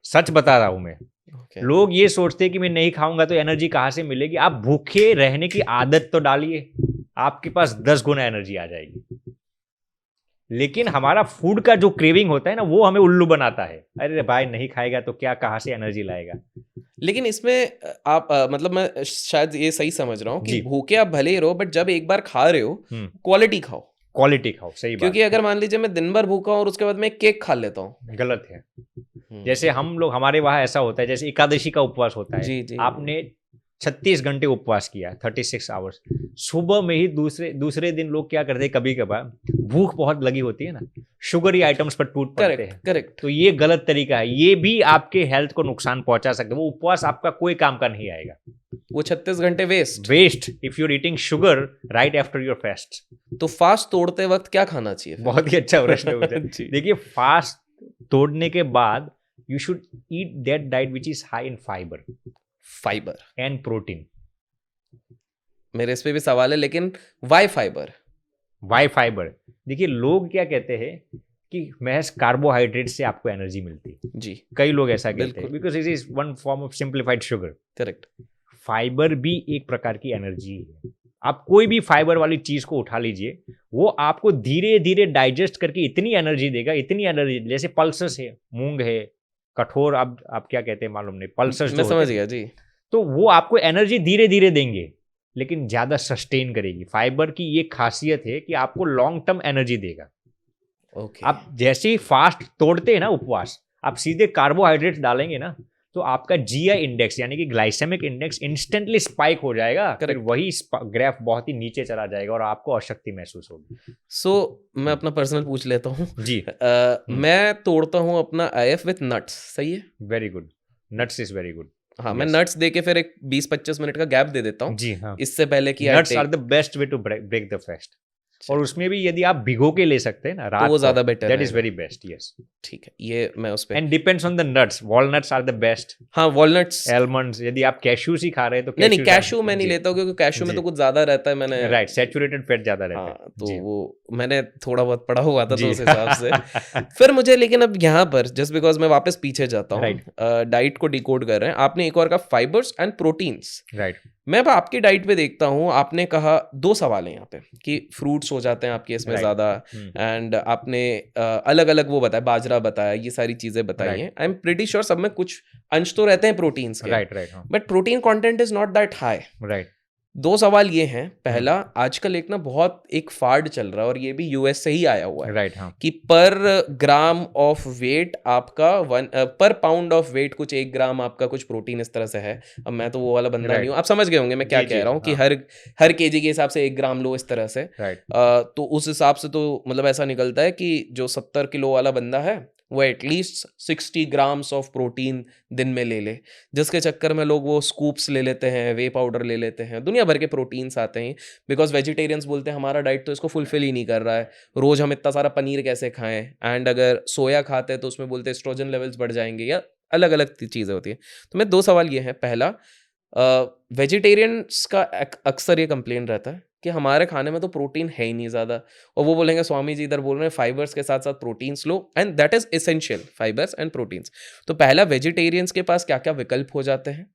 सच बता रहा हूं मैं। ओके लोग ये सोचते हैं कि मैं नहीं खाऊंगा तो एनर्जी कहाँ से मिलेगी। आप भूखे रहने की आदत तो डालिए, आपके पास 10 गुना एनर्जी आ जाएगी। लेकिन हमारा फूड का जो क्रेविंग होता है ना, वो हमें उल्लू बनाता है। अरे भाई नहीं खाएगा तो क्या, कहाँ से एनर्जी लाएगा। लेकिन इसमें आप मतलब मैं शायद ये सही समझ रहा हूँ कि जी। भूखे आप भले ही रहो, बट जब एक बार खा रहे हो क्वालिटी खाओ। क्वालिटी खाओ, सही बात। क्योंकि अगर मान लीजिए मैं दिन भर भूखा हूँ और उसके बाद मैं केक खा लेता हूँ, गलत है। जैसे हम लोग, हमारे वहाँ ऐसा होता है, जैसे एकादशी का उपवास होता है। जी जी आपने 36 घंटे उपवास किया, 36 आवर्स। सुबह में ही दूसरे दिन लोग क्या करते हैं, कभी कभार भूख बहुत लगी होती है ना, शुगरी आइटम्स पर टूट पड़ते हैं। करेक्ट। तो ये गलत तरीका है, ये भी आपके हेल्थ को नुकसान पहुंचा सकता है। वो उपवास आपका कोई काम का नहीं आएगा, वो 36 घंटे waste if you are eating sugar right after your fast. तो फास्ट तोड़ते वक्त क्या खाना चाहिए फिर? बहुत ही अच्छा प्रश्न पूछा। जी। देखिए, फास्ट तोड़ने के बाद you should eat that diet which is high in fiber and protein। मेरे इस पे भी सवाल है, लेकिन why fiber? देखिए, लोग क्या कहते हैं कि महज कार्बोहाइड्रेट से आपको एनर्जी मिलती है। जी, कई लोग ऐसा कहते हैं, because it is one form of simplified sugar. Correct. Fibre भी एक प्रकार की एनर्जी है। आप कोई भी फाइबर वाली चीज को उठा लीजिए, वो आपको धीरे धीरे डाइजेस्ट करके इतनी एनर्जी देगा, इतनी एनर्जी। जैसे पल्सेस है, मूंग है, कठोर, आप क्या कहते हैं मालूम नहीं, पल्सेस मैं समझ गया जी। तो वो आपको एनर्जी धीरे धीरे देंगे, लेकिन ज्यादा सस्टेन करेगी। फाइबर की ये खासियत है कि आपको लॉन्ग टर्म एनर्जी देगा। ओके। आप जैसे ही फास्ट तोड़ते हैं ना उपवास, आप सीधे कार्बोहाइड्रेट डालेंगे ना, तो आपका जीआई इंडेक्स यानी कि ग्लाइसेमिक इंडेक्स इंस्टेंटली स्पाइक हो जाएगा। फिर वही ग्राफ बहुत ही नीचे चला जाएगा और आपको अशक्ति महसूस होगी। सो मैं अपना पर्सनल पूछ लेता हूँ जी। मैं तोड़ता हूँ अपना आईएफ विथ नट्स, सही है? Very good, nuts is very good. हाँ, मैं नट्स दे के फिर एक 20-25 मिनट का गैप दे देता हूँ। जी हाँ, इससे पहले कि nuts are the best way to break the fast. और उसमें भी यदि आप भिगो के ले सकते हैं ना रात, तो वो ज्यादा बेटर है। That is very best. Yes, ठीक है, ये मैं उस पे। And depends on the nuts. Walnuts are the best. हाँ, वॉलनट्स, आलमंड्स। यदि आप कैशूज ही खा रहे हैं तो नहीं कैशू मैं नहीं लेता हूँ, क्योंकि कैशू में तो कुछ ज्यादा रहता है। मैंने राइट, सैचुरेटेड फैट ज्यादा रहता है। हाँ, तो वो मैंने थोड़ा बहुत पढ़ा हुआ था, तो उस हिसाब से फिर मुझे, लेकिन अब यहाँ पर जस्ट बिकॉज मैं वापस पीछे जाता हूँ, डाइट को डिकोड कर रहे हैं। आपने एक और कहा फाइबर्स एंड प्रोटीन्स। राइट। मैं अब आपकी डाइट पे देखता हूँ, आपने कहा 2 सवाल हैं यहाँ पे कि फ्रूट्स हो जाते हैं आपके इसमें ज्यादा, एंड आपने अलग अलग वो बताया, बाजरा बताया, ये सारी चीजें बताई हैं। आई एम प्रीटी श्योर सब में कुछ अंश तो रहते हैं प्रोटीन्स के, right, but protein content is not that high. Right. 2 सवाल ये हैं। पहला, आजकल एक ना बहुत एक फाड़ चल रहा है, और ये भी यूएस से ही आया हुआ है, राइट। हाँ, कि पर ग्राम ऑफ वेट आपका पर पाउंड ऑफ वेट कुछ 1 ग्राम आपका कुछ प्रोटीन इस तरह से है। अब मैं तो वो वाला बंदा नहीं हूँ, आप समझ गए होंगे मैं क्या कह रहा हूँ, कि हर केजी के हिसाब से 1 ग्राम लो, इस तरह से। तो उस हिसाब से तो मतलब ऐसा निकलता है कि जो 70 किलो वाला बंदा है वो एटलीस्ट 60 ग्राम्स ऑफ प्रोटीन दिन में ले, जिसके चक्कर में लोग वो स्कूप्स ले लेते हैं, वे पाउडर ले लेते हैं, दुनिया भर के प्रोटीन्स आते हैं। बिकॉज वेजिटेरियंस बोलते हैं हमारा डाइट तो इसको फुलफिल ही नहीं कर रहा है, रोज हम इतना सारा पनीर कैसे खाएं, एंड अगर सोया खाते हैं तो उसमें बोलते हैं एस्ट्रोजन लेवल्स बढ़ जाएंगे, या अलग अलग चीज़ें होती हैं। तो मैं 2 सवाल ये हैं। पहला, वेजिटेरियंस का अक्सर ये कंप्लेन रहता है कि हमारे खाने में तो प्रोटीन है ही नहीं ज़्यादा, और वो बोलेंगे स्वामी जी इधर बोल रहे हैं फाइबर्स के साथ साथ proteins low, and that is essential, fibres and proteins. तो पहला, वेजिटेरियंस के पास क्या क्या विकल्प हो जाते हैं?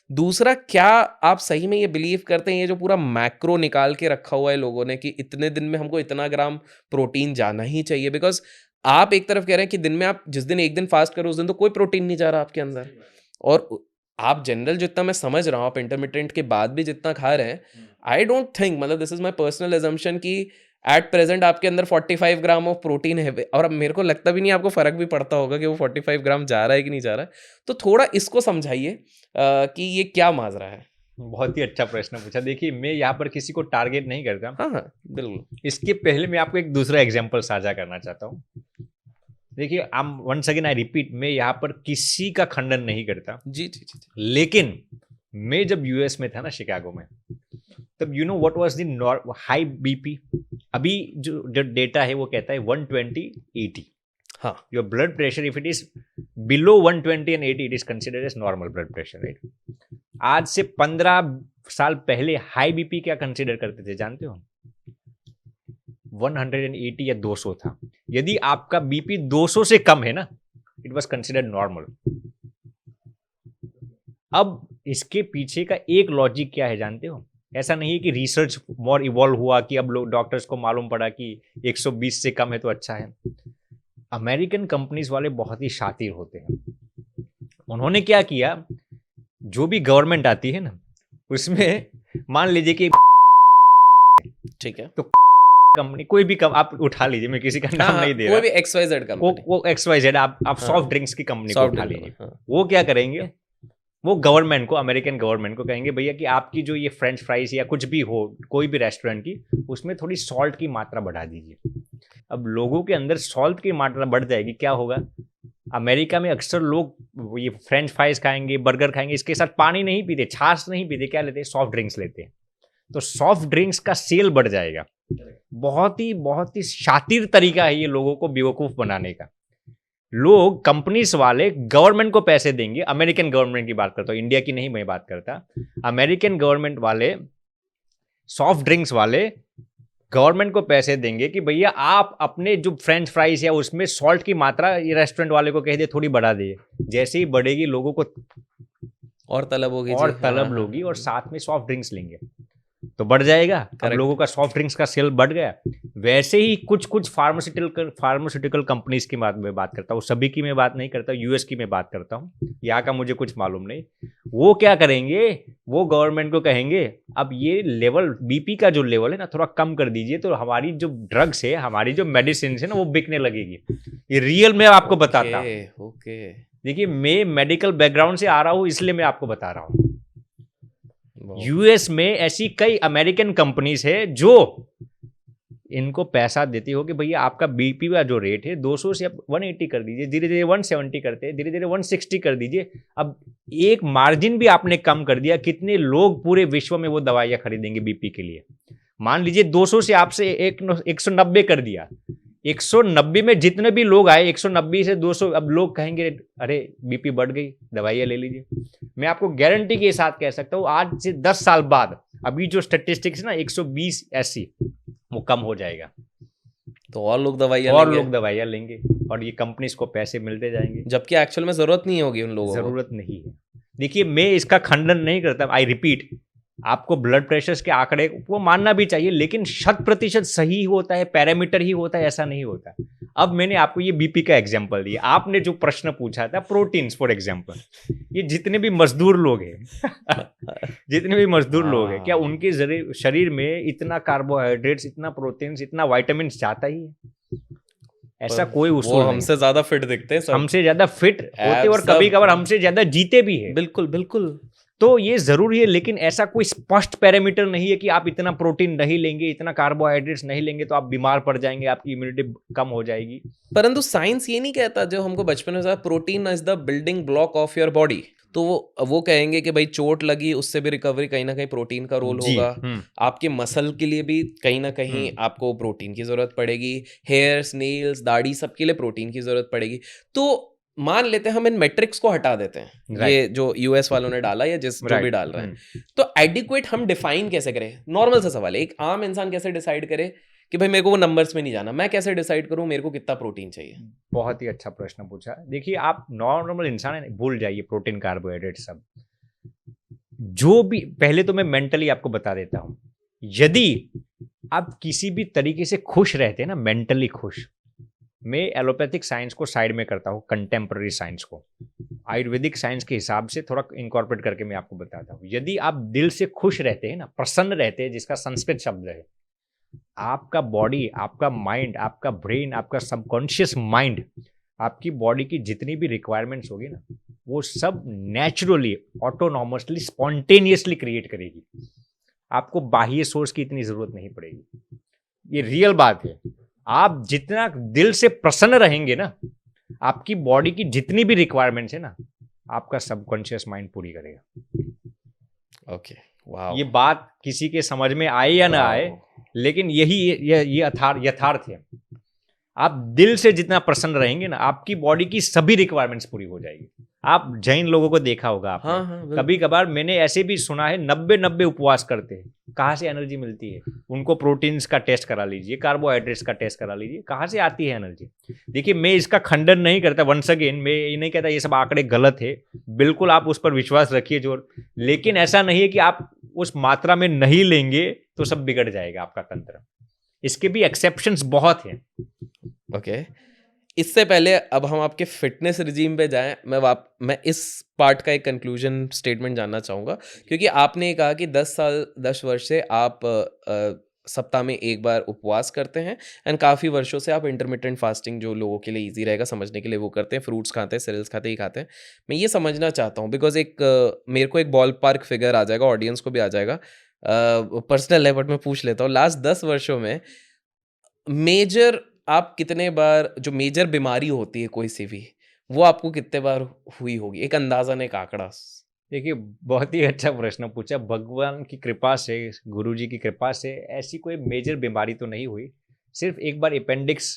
दूसरा, क्या आप सही में ये बिलीव करते हैं, ये जो पूरा मैक्रो निकाल के रखा हुआ है लोगों ने कि इतने दिन में हमको इतना ग्राम प्रोटीन जाना ही चाहिए? बिकॉज आप एक तरफ कह रहे हैं कि दिन में आप जिस दिन एक दिन फास्ट करो उस दिन तो कोई प्रोटीन नहीं जा रहा आपके अंदर, और आप जनरल जितना मैं समझ रहा हूँ, आप इंटरमिटेंट के बाद भी जितना खा रहे हैं, आई डोंट थिंक, मतलब this is my personal assumption कि एट प्रेजेंट आपके अंदर 45 ग्राम ऑफ प्रोटीन है। और अब मेरे को लगता भी नहीं आपको फर्क भी पड़ता होगा कि वो 45 ग्राम जा रहा है कि नहीं जा रहा है। तो थोड़ा इसको समझाइए कि ये क्या माजरा है। बहुत ही अच्छा प्रश्न पूछा। देखिए, मैं यहाँ पर किसी को टारगेट नहीं करता। हाँ, हाँ, बिल्कुल। इसके पहले मैं आपको एक दूसरा एग्जांपल साझा करना चाहता हूँ। देखिए, वंस अगेन आई रिपीट, मैं यहाँ पर किसी का खंडन नहीं करता। जी, जी, जी, जी। लेकिन मैं जब यूएस में था ना, शिकागो में, तब you know what was the high BP. अभी जो डेटा है वो कहता है 120/80। हाँ, your blood pressure if it is below 120/80 it is considered as normal blood pressure, right. आज से 15 साल पहले हाई बीपी क्या कंसिडर करते थे जानते हो? 180 या 200 था। यदि आपका बीपी 200 से कम है ना, इट वॉज कंसिडर्ड नॉर्मल। अब इसके पीछे का एक लॉजिक क्या है जानते हो? ऐसा नहीं है कि रिसर्च मोर इवॉल्व हुआ कि अब लोग डॉक्टर्स को मालूम पड़ा कि 120 से कम है तो अच्छा है। अमेरिकन कंपनीज वाले बहुत ही शातिर होते हैं। उन्होंने क्या किया, जो भी गवर्नमेंट आती है ना, उसमें मान लीजिए कि ठीक है। तो कंपनी कोई भी आप उठा लीजिए, मैं किसी का हाँ, नाम हाँ, नहीं दे कोई रहा, भी XYZ कंपनी। वो XYZ, आप हाँ, सॉफ्ट ड्रिंक्स की कंपनी को सॉफ्ट उठा ड्रिंक लीजिए। वाला, हाँ। वो क्या करेंगे, वो गवर्नमेंट को, अमेरिकन गवर्नमेंट को कहेंगे भैया कि आपकी जो ये फ्रेंच फ्राइज या कुछ भी हो, कोई भी रेस्टोरेंट की, उसमें थोड़ी सॉल्ट की मात्रा बढ़ा दीजिए। अब लोगों के अंदर सॉल्ट की मात्रा बढ़ जाएगी, क्या होगा? अमेरिका में अक्सर लोग ये फ्रेंच फ्राइज खाएंगे, बर्गर खाएंगे, इसके साथ पानी नहीं पीते, छाछ नहीं पीते, क्या लेते हैं? सॉफ्ट ड्रिंक्स लेते हैं। तो सॉफ्ट ड्रिंक्स का सेल बढ़ जाएगा। बहुत ही शातिर तरीका है ये लोगों को बेवकूफ बनाने का। लोग, कंपनीज वाले गवर्नमेंट को पैसे देंगे, अमेरिकन गवर्नमेंट की बात करता हूं, इंडिया की नहीं मैं बात करता। अमेरिकन गवर्नमेंट वाले, सॉफ्ट ड्रिंक्स वाले गवर्नमेंट को पैसे देंगे कि भैया आप अपने जो फ्रेंच फ्राइज या उसमें सॉल्ट की मात्रा ये रेस्टोरेंट वाले को कह दे थोड़ी बढ़ा दिए। जैसे ही बढ़ेगी, लोगों को और तलब होगी जी। और हाँ, तलब हाँ, लोगी हाँ, और साथ में सॉफ्ट ड्रिंक्स लेंगे तो बढ़ जाएगा। अब करेक्ट। लोगों का सॉफ्ट ड्रिंक्स का सेल बढ़ गया। वैसे ही कुछ फार्मास्यूटिकल कंपनीज की बात मैं बात करता हूँ, सभी की मैं बात नहीं करता, यूएस की मैं बात करता हूँ, यहाँ का मुझे कुछ मालूम नहीं। वो क्या करेंगे, वो गवर्नमेंट को कहेंगे अब ये लेवल, बीपी का जो लेवल है ना, थोड़ा कम कर दीजिए, तो हमारी जो ड्रग्स है, हमारी जो मेडिसिन है ना, वो बिकने लगेगी। ये रियल में आपको बताता हूँ। ओके। देखिए, मैं मेडिकल बैकग्राउंड से आ रहा हूँ, इसलिए मैं आपको बता रहा हूँ। वाह। यूएस में ऐसी कई अमेरिकन कंपनीज है जो इनको पैसा देती हो कि भैया आपका बीपी का जो रेट है 200 से आप 180 कर दीजिए, धीरे धीरे 170 करते हैं, धीरे धीरे 160 कर दीजिए। अब एक मार्जिन भी आपने कम कर दिया, कितने लोग पूरे विश्व में वो दवाइयां खरीदेंगे बीपी के लिए? मान लीजिए 200 से आपसे 190 कर दिया, 190 में जितने भी लोग आए, 190 से 200, अब लोग कहेंगे अरे बीपी बढ़ गई, दवाइयां ले लीजिए। मैं आपको गारंटी के साथ कह सकता हूं, आज से 10 साल बाद अभी जो स्टैटिस्टिक्स ना 120-80 वो कम हो जाएगा, तो और लोग दवाइयाँ और लेंगे, लोग दवाइयां लेंगे और ये कंपनीज को पैसे मिलते जाएंगे। जबकि एक्चुअल में जरूरत नहीं होगी उन लोगों को। जरूरत नहीं है। देखिए, मैं इसका खंडन नहीं करता, आई रिपीट, आपको ब्लड प्रेशर के आंकड़े वो मानना भी चाहिए, लेकिन 100% सही होता है, पैरामीटर ही होता है, ऐसा नहीं होता। अब मैंने आपको ये बीपी का एग्जांपल दिया, आपने जो प्रश्न पूछा था प्रोटीन्स फॉर एग्जांपल, ये जितने भी मजदूर लोग हैं जितने भी मजदूर लोग हैं, क्या उनके शरीर में इतना कार्बोहाइड्रेट्स, इतना प्रोटीन्स, इतना वाइटामिन जाता ही है? ऐसा कोई वो उसूल नहीं। हमसे ज्यादा फिट दिखते हैं सब। हमसे ज्यादा फिट होते और सब। कभी कभार हमसे ज्यादा जीते भी है। बिल्कुल बिल्कुल। तो ये जरूरी है, लेकिन ऐसा कोई स्पष्ट पैरामीटर नहीं है कि आप इतना प्रोटीन नहीं लेंगे, इतना कार्बोहाइड्रेट्स नहीं लेंगे तो आप बीमार पड़ जाएंगे, आपकी इम्यूनिटी कम हो जाएगी। परंतु साइंस ये नहीं कहता, जो हमको बचपन में बताया, protein is the building block of your body. तो वो कहेंगे कि भाई चोट लगी, उससे भी रिकवरी कहीं ना कहीं प्रोटीन का रोल जी, होगा। आपके मसल के लिए भी कहीं ना कहीं आपको प्रोटीन की जरूरत पड़ेगी। हेयर्स, नेल्स, दाढ़ी, सबके लिए प्रोटीन की जरूरत पड़ेगी। तो मान लेते हैं हम इन मैट्रिक्स को हटा देते हैं, ये जो यूएस वालों ने डाला या जो भी डाल रहे हैं, तो एडिक्वेट हम डिफाइन कैसे करें? नॉर्मल सा सवाल है, एक आम इंसान कैसे डिसाइड करे कि भाई मेरे को वो नंबर्स में नहीं जाना, मैं कैसे डिसाइड करूं मेरे को कितना प्रोटीन चाहिए? बहुत ही अच्छा प्रश्न पूछा। देखिए, आप नॉर्मल इंसान है, भूल जाइए प्रोटीन, कार्बोहाइड्रेट सब। जो भी, पहले तो मैं मेंटली आपको बता देता हूं, यदि आप किसी भी तरीके से खुश रहते हैं ना, मेंटली खुश, मैं एलोपैथिक साइंस को साइड में करता हूँ, कंटेम्प्रेरी साइंस को आयुर्वेदिक साइंस के हिसाब से थोड़ा इनकॉर्पोरेट करके मैं आपको बताता हूँ। यदि आप दिल से खुश रहते हैं ना, प्रसन्न रहते हैं, जिसका संस्कृत शब्द है, आपका बॉडी, आपका माइंड, आपका ब्रेन, आपका सबकॉन्शियस माइंड, आपकी बॉडी की जितनी भी रिक्वायरमेंट्स होगी ना, वो सब नेचुरली, ऑटोनॉमसली, स्पॉन्टेनियसली क्रिएट करेगी। आपको बाह्य सोर्स की इतनी जरूरत नहीं पड़ेगी। ये रियल बात है। आप जितना दिल से प्रसन्न रहेंगे ना, आपकी बॉडी की जितनी भी रिक्वायरमेंट्स है ना, आपका सबकॉन्शियस माइंड पूरी करेगा। ओके, वाओ, ये बात किसी के समझ में आए या ना आए, लेकिन यही ये यथार्थ है। आप दिल से जितना प्रसन्न रहेंगे ना, आपकी बॉडी की सभी रिक्वायरमेंट्स पूरी हो जाएगी। आप जैन लोगों को देखा होगा आपने। हाँ हाँ, कभी कभार मैंने ऐसे भी सुना है 90 उपवास करते हैं। कहाँ से एनर्जी मिलती है उनको? प्रोटीन्स का टेस्ट करा लीजिए, कार्बोहाइड्रेट्स का टेस्ट करा लीजिए, कहाँ से आती है एनर्जी? देखिए, मैं इसका खंडन नहीं करता, वंस अगेन मैं ये नहीं कहता ये सब आंकड़े गलत है, बिल्कुल आप उस पर विश्वास रखिए जोर, लेकिन ऐसा नहीं है कि आप उस मात्रा में नहीं लेंगे तो सब बिगड़ जाएगा आपका तंत्र। इसके भी एक्सेप्शंस बहुत हैं। ओके, इससे पहले अब हम आपके फिटनेस रिजीम पे जाएं, मैं इस पार्ट का एक कंक्लूजन स्टेटमेंट जानना चाहूँगा, क्योंकि आपने कहा कि 10 वर्ष से आप सप्ताह में एक बार उपवास करते हैं, एंड काफ़ी वर्षों से आप इंटरमिटेंट फास्टिंग, जो लोगों के लिए इजी रहेगा समझने के लिए, वो करते हैं, फ्रूट्स खाते हैं, सीरियल्स खाते ही खाते हैं। मैं ये समझना चाहता हूँ बिकॉज मेरे को एक बॉल पार्क फिगर आ जाएगा, ऑडियंस को भी आ जाएगा, पर्सनल है बट मैं पूछ लेता हूँ, लास्ट 10 वर्षों में मेजर आप कितने बार, जो मेजर बीमारी होती है कोई सी भी, वो आपको कितने बार हुई होगी, एक अंदाजन, एक आंकड़ा? देखिए, बहुत ही अच्छा प्रश्न पूछा। भगवान की कृपा से, गुरुजी की कृपा से ऐसी कोई मेजर बीमारी तो नहीं हुई। सिर्फ एक बार अपेंडिक्स,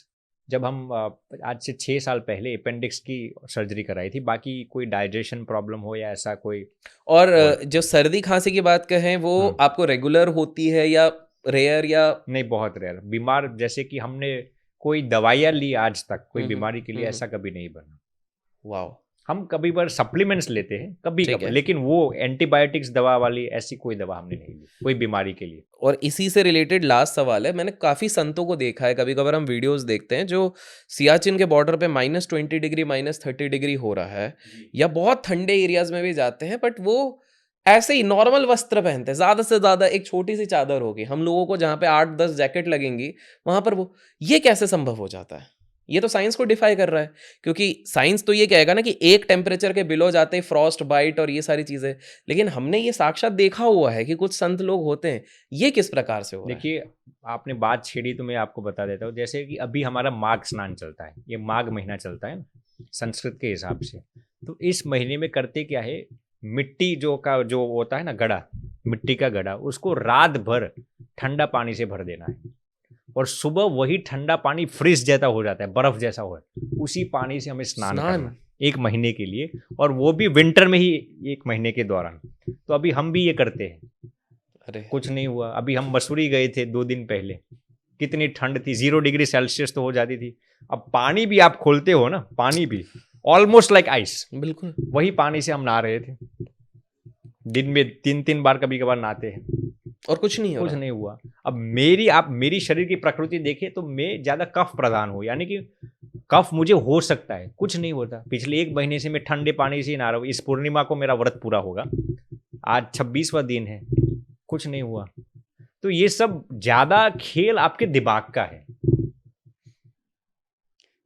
जब हम आज से 6 साल पहले अपेंडिक्स की सर्जरी कराई थी। बाकी कोई डाइजेशन प्रॉब्लम हो या ऐसा कोई। और जो सर्दी खांसी की बात कहें, वो आपको रेगुलर होती है या रेयर? या नहीं, बहुत रेयर। बीमार जैसे कि हमने कोई दवाइयाँ ली आज तक कोई बीमारी के लिए, ऐसा कभी नहीं बना। वाओ। हम कभी बार सप्लीमेंट्स लेते हैं कभी ठीक कभी, है। लेकिन वो एंटीबायोटिक्स दवा वाली ऐसी कोई दवा हमने नहीं ली कोई बीमारी के लिए। और इसी से रिलेटेड लास्ट सवाल है, मैंने काफ़ी संतों को देखा है, कभी कभार हम वीडियोस देखते हैं जो सियाचिन के बॉर्डर पे -20 डिग्री -30 डिग्री हो रहा है, या बहुत ठंडे एरियाज में भी जाते हैं, बट वो ऐसे ही नॉर्मल वस्त्र पहनते हैं, ज़्यादा से ज़्यादा एक छोटी सी चादर होगी। हम लोगों को जहाँ पे 8-10 जैकेट लगेंगी, वहाँ पर वो, ये कैसे संभव हो जाता है? ये तो साइंस को डिफाई कर रहा है, क्योंकि साइंस तो ये कहेगा ना कि एक टेम्परेचर के बिलो जाते ही फ्रॉस्ट बाइट और ये सारी चीज़ें, लेकिन हमने ये साक्षात देखा हुआ है कि कुछ संत लोग होते हैं। ये किस प्रकार से हो रहा है? देखिए, आपने बात छेड़ी तो मैं आपको बता देता हूँ। जैसे कि अभी हमारा माघ स्नान चलता है, ये माघ महीना चलता है ना संस्कृत के हिसाब से। तो इस महीने में करते क्या है, मिट्टी जो होता है ना घड़ा, मिट्टी का घड़ा, उसको रात भर ठंडा पानी से भर देना है, और सुबह वही ठंडा पानी फ्रिज जैसा हो जाता है, बर्फ जैसा हो, उसी पानी से हमें स्नान करना 1 महीने के लिए, और वो भी विंटर में ही 1 महीने के दौरान। तो अभी हम भी ये करते हैं। अरे कुछ नहीं हुआ। अभी हम मसूरी गए थे 2 दिन पहले, कितनी ठंड थी, 0 डिग्री सेल्सियस तो हो जाती थी। अब पानी भी आप खोलते हो ना, पानी भी ऑलमोस्ट लाइक आइस, बिल्कुल। वही पानी से हम नहा रहे थे। दिन में 3-3 बार कभी कभार नहाते हैं, और कुछ नहीं हो कुछ रहा। नहीं हुआ। अब आप मेरी शरीर की प्रकृति देखें तो मैं ज्यादा कफ प्रधान हूँ, यानी कि कफ मुझे हो सकता है, कुछ नहीं होता। पिछले 1 महीने से मैं ठंडे पानी से ही नहा रहा हूँ। इस पूर्णिमा को मेरा व्रत पूरा होगा, आज 26वां दिन है, कुछ नहीं हुआ। तो ये सब ज्यादा खेल आपके दिमाग का है।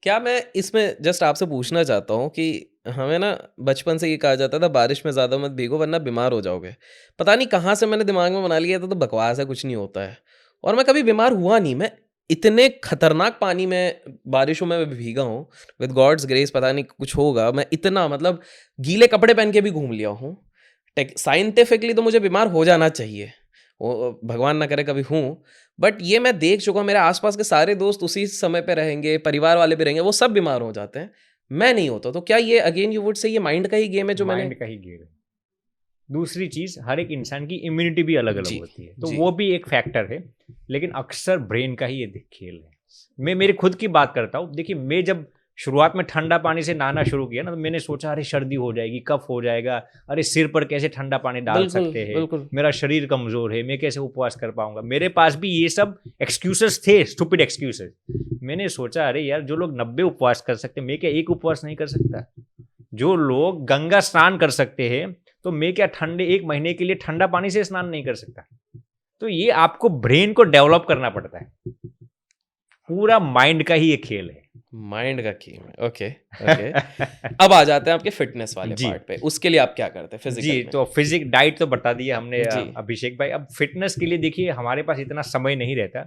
क्या मैं इसमें जस्ट आपसे पूछना चाहता हूँ कि हमें ना बचपन से ये कहा जाता था, बारिश में ज़्यादा मत भीगो वरना बीमार हो जाओगे। पता नहीं कहाँ से मैंने दिमाग में बना लिया था, तो बकवास है, कुछ नहीं होता है। और मैं कभी बीमार हुआ नहीं। मैं इतने खतरनाक पानी में बारिशों में भीगा हूँ, विद गॉड्स ग्रेस, पता नहीं कुछ होगा, मैं इतना मतलब गीले कपड़े पहन के भी घूम लिया हूँ। साइंटिफिकली तो मुझे बीमार हो जाना चाहिए, वो भगवान ना करे कभी हूँ, बट ये मैं देख चुका हूँ, मेरे आसपास के सारे दोस्त उसी समय पे रहेंगे, परिवार वाले भी रहेंगे, वो सब बीमार हो जाते हैं, मैं नहीं होता। तो क्या ये अगेन यू वुड से ये माइंड का ही गेम है जो मैंने? माइंड का ही गेम है। दूसरी चीज, हर एक इंसान की इम्यूनिटी भी अलग अलग जी, होती है, तो जी। वो भी एक फैक्टर है, लेकिन अक्सर ब्रेन का ही ये खेल है। मैं मेरी खुद की बात करता हूँ। देखिए, मैं जब शुरुआत में ठंडा पानी से नहाना शुरू किया ना, तो मैंने सोचा अरे सर्दी हो जाएगी, कफ हो जाएगा, अरे सिर पर कैसे ठंडा पानी डाल बिल्कुल, सकते हैं, बिल्कुल। मेरा शरीर कमजोर है, मैं कैसे उपवास कर पाऊंगा। मेरे पास भी ये सब एक्सक्यूजेस थे, स्टूपिड एक्सक्यूजेस। मैंने सोचा अरे यार, जो लोग 90 उपवास कर सकते, मैं क्या 1 उपवास नहीं कर सकता? जो लोग गंगा स्नान कर सकते हैं, तो मैं क्या ठंडे 1 महीने के लिए ठंडा पानी से स्नान नहीं कर सकता? तो ये आपको ब्रेन को डेवलप करना पड़ता है। पूरा माइंड का ही ये खेल है। माइंड का गेम है। Okay, okay. अब आ जाते हैं आपके फिटनेस वाले जी। पार्ट पे। उसके लिए आप क्या करते हैं फिजिकल जी, में? तो फिजिक डाइट तो बता दी है हमने जी। अभिषेक भाई। अब फिटनेस के लिए देखिए हमारे पास इतना समय नहीं रहता,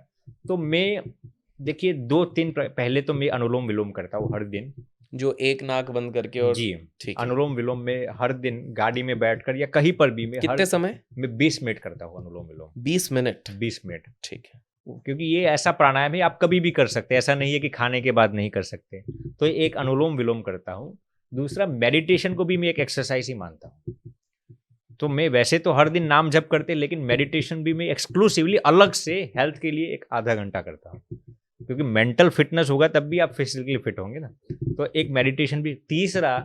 तो मैं देखिए 2-3 पहले तो मैं अनुलोम-विलोम करता हूँ हर दिन। जो एक नाक बंद करके और जी, ठीक है। अनुलोम-विलोम में हर दिन गाड़ी में बैठकर या कहीं पर भी कितने समय? मैं 20 मिनट करता हूँ अनुलोम-विलोम, 20 मिनट। 20 मिनट। ठीक है। क्योंकि ये ऐसा प्राणायाम है आप कभी भी कर सकते हैं, ऐसा नहीं है कि खाने के बाद नहीं कर सकते। तो एक अनुलोम-विलोम करता हूँ। दूसरा मेडिटेशन को भी मैं एक एक्सरसाइज ही मानता हूँ। तो मैं वैसे तो हर दिन नाम जप करते, लेकिन मेडिटेशन भी मैं एक्सक्लूसिवली अलग से हेल्थ के लिए एक आधा घंटा करता हूँ, क्योंकि मेंटल फिटनेस होगा तब भी आप फिजिकली फिट होंगे ना। तो एक मेडिटेशन भी। तीसरा,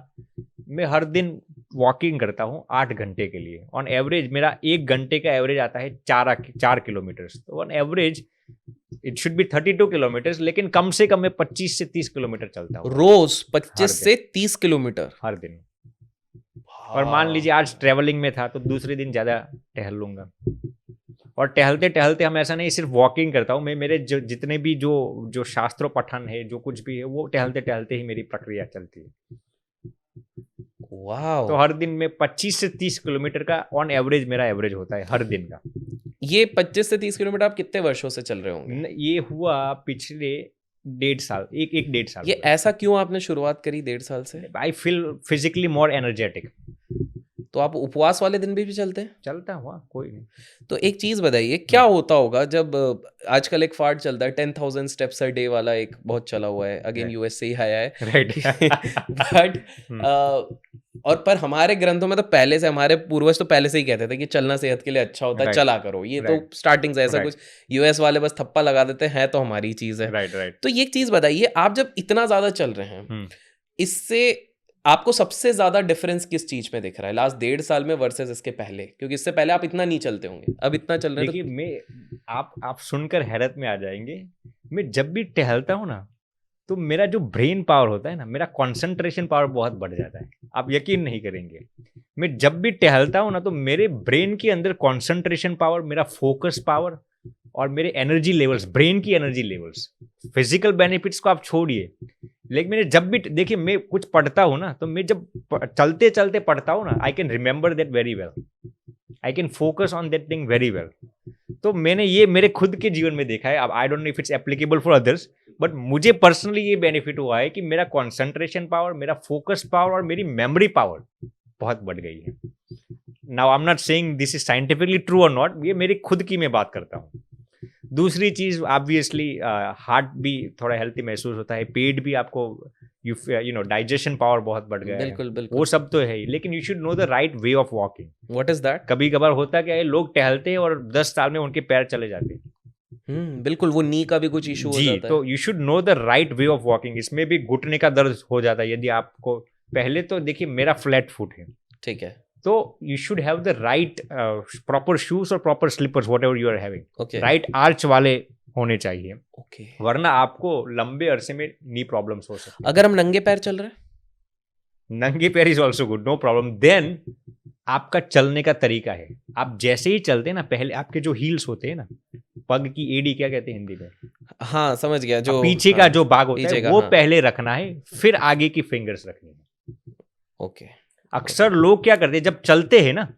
मैं हर दिन वॉकिंग करता हूँ 8 घंटे के लिए। ऑन एवरेज मेरा 1 घंटे का एवरेज आता है 4 किलोमीटर्स। तो on average it should be 32 kilometres, लेकिन कम से कम मैं 25 से 30 किलोमीटर चलता हूँ रोज हर 25 दिन। से 30 किलोमीटर। हर दिन। और मान लीजिए आज ट्रेवलिंग में था तो दूसरे दिन ज़्यादा टहल लूंगा। और टहलते टहलते हम ऐसा नहीं सिर्फ वॉकिंग करता हूँ मैं, मेरे जितने भी जो शास्त्रों पठन है, जो कुछ भी है, वो टहलते टहलते ही मेरी प्रक्रिया चलती है। वाओ! तो हर दिन में 25 से 30 किलोमीटर का ऑन एवरेज मेरा एवरेज होता है हर दिन का। ये 25 से 30 किलोमीटर आप कितने वर्षों से चल रहे होंगे? ये हुआ पिछले 1.5 साल, एक 1.5 साल ये हो गए। ऐसा क्यों आपने शुरुआत करी 1.5 साल से? I feel physically more energetic. तो आप उपवास वाले दिन भी चलते हैं? चलता हुआ कोई नहीं। तो एक चीज़ बताइए, क्या होता होगा जब आजकल एक फाड़ चलता है 10,000 स्टेप्स अ डे वाला, एक बहुत चला हुआ है, अगेन Right. यूएस से ही आया है। राइट। बट और पर हमारे ग्रंथों में तो पहले से, हमारे पूर्वज तो पहले से ही कहते थे कि चलना सेहत के लिए अच्छा होता है, राइट। चला करो। ये तो राइट। स्टार्टिंग से ऐसा राइट। कुछ यूएस वाले बस थप्पा लगा देते हैं तो हमारी चीज़ है। राइट। राइट। तो ये एक चीज़ बताइए, आप जब इतना ज़्यादा चल रहे हैं, इससे आपको सबसे ज्यादा डिफरेंस किस चीज में दिख रहा है लास्ट 1.5 साल में वर्सेस इसके पहले? क्योंकि इससे पहले आप इतना नहीं चलते होंगे, अब इतना चल रहे हैं। देखिए मैं आप सुनकर हैरत में आ जाएंगे। मैं जब भी टहलता हूँ ना, तो मेरा जो ब्रेन पावर होता है ना, मेरा कंसंट्रेशन पावर बहुत बढ़ जाता है। आप यकीन नहीं करेंगे, मैं जब भी टहलता हूँ ना, तो मेरे ब्रेन के अंदर कंसंट्रेशन पावर, मेरा फोकस पावर और मेरे एनर्जी लेवल्स, ब्रेन की एनर्जी लेवल्स, फिजिकल बेनिफिट्स को आप छोड़िए, लेकिन मैंने जब भी देखिए मैं कुछ पढ़ता हूँ ना, तो मैं जब चलते चलते पढ़ता हूँ ना, I can remember that very well, I can focus on that thing very well. तो मैंने ये मेरे खुद के जीवन में देखा है। अब I don't know if it's applicable for others, but मुझे पर्सनली ये बेनिफिट हुआ है कि मेरा कंसंट्रेशन पावर, मेरा फोकस पावर और मेरी मेमोरी पावर बहुत बढ़ गई है। Now I am not saying this is scientifically true और नॉट, ये मेरी खुद की मैं बात करता हूँ। दूसरी चीज ऑब्वियसली हार्ट भी थोड़ा हेल्थी महसूस होता है, पेट भी आपको यू नो डाइजेशन पावर बहुत बढ़ गया है। बिल्कुल बिल्कुल, वो सब तो है ही, लेकिन you should know the right way of walking. What is that? कभी कभार होता क्या है, लोग टहलते हैं और 10 साल में उनके पैर चले जाते हैं। बिल्कुल, वो नी का भी कुछ इशू हो जी, जाता है। तो you should know the right way of walking. इसमें भी घुटने का दर्द हो जाता है यदि आपको। पहले तो देखिए मेरा फ्लैट फुट है, ठीक है, तो you should have the right proper shoes और proper slippers whatever you are having, okay right arch वाले होने चाहिए, ओके। वरना आपको लंबे अरसे में नी प्रॉब्लम्स हो सकती अगर हम नंगे पैर चल रहे हैं? है। नंगे पैर is also good, no problem. Then आपका चलने का तरीका है, आप जैसे ही चलते हैं ना, पहले आपके जो हील्स होते हैं ना, पग की एड़ी क्या कहते हैं हिंदी में, हाँ समझ गया, जो पीछे का जो भाग होता पीछे है का, वो हाँ। पहले रखना है, फिर आगे की फिंगर्स रखनी है। ओके। अक्सर लोग क्या करते हैं, जब चलते हैं ना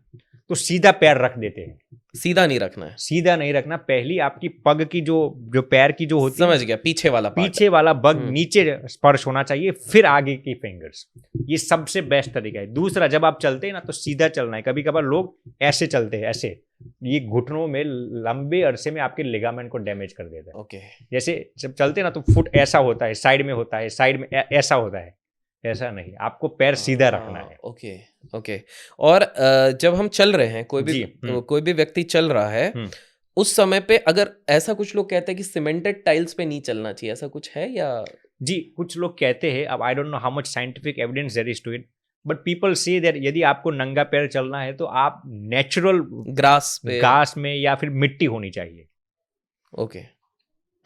तो सीधा पैर रख देते हैं। सीधा नहीं रखना है। सीधा नहीं रखना, पहली आपकी पग की जो पैर की जो होती है, समझ गया, पीछे वाला part। पीछे वाला बग नीचे स्पर्श होना चाहिए, फिर आगे की फिंगर्स। ये सबसे बेस्ट तरीका है। दूसरा, जब आप चलते हैं ना तो सीधा चलना है। कभी कभार लोग ऐसे चलते हैं, ऐसे, ये घुटनों में लंबे अरसे में आपके लिगामेंट को डैमेज कर देता है। ओके। जैसे जब चलते हैं ना तो फुट ऐसा होता है, साइड में होता है, साइड में ऐसा होता है, ऐसा नहीं, आपको पैर सीधा रखना है। Okay okay. और जब हम चल रहे हैं, कोई भी व्यक्ति चल रहा है, उस समय पे अगर ऐसा कुछ लोग कहते हैं कि सीमेंटेड टाइल्स पे नहीं चलना चाहिए, ऐसा कुछ है या? जी, कुछ लोग कहते हैं। अब I don't know how much scientific evidence there is to it, but people say that यदि आपको नंगा पैर चलना है तो आप नेचुरल घास में या फिर मिट्टी होनी चाहिए। ओके।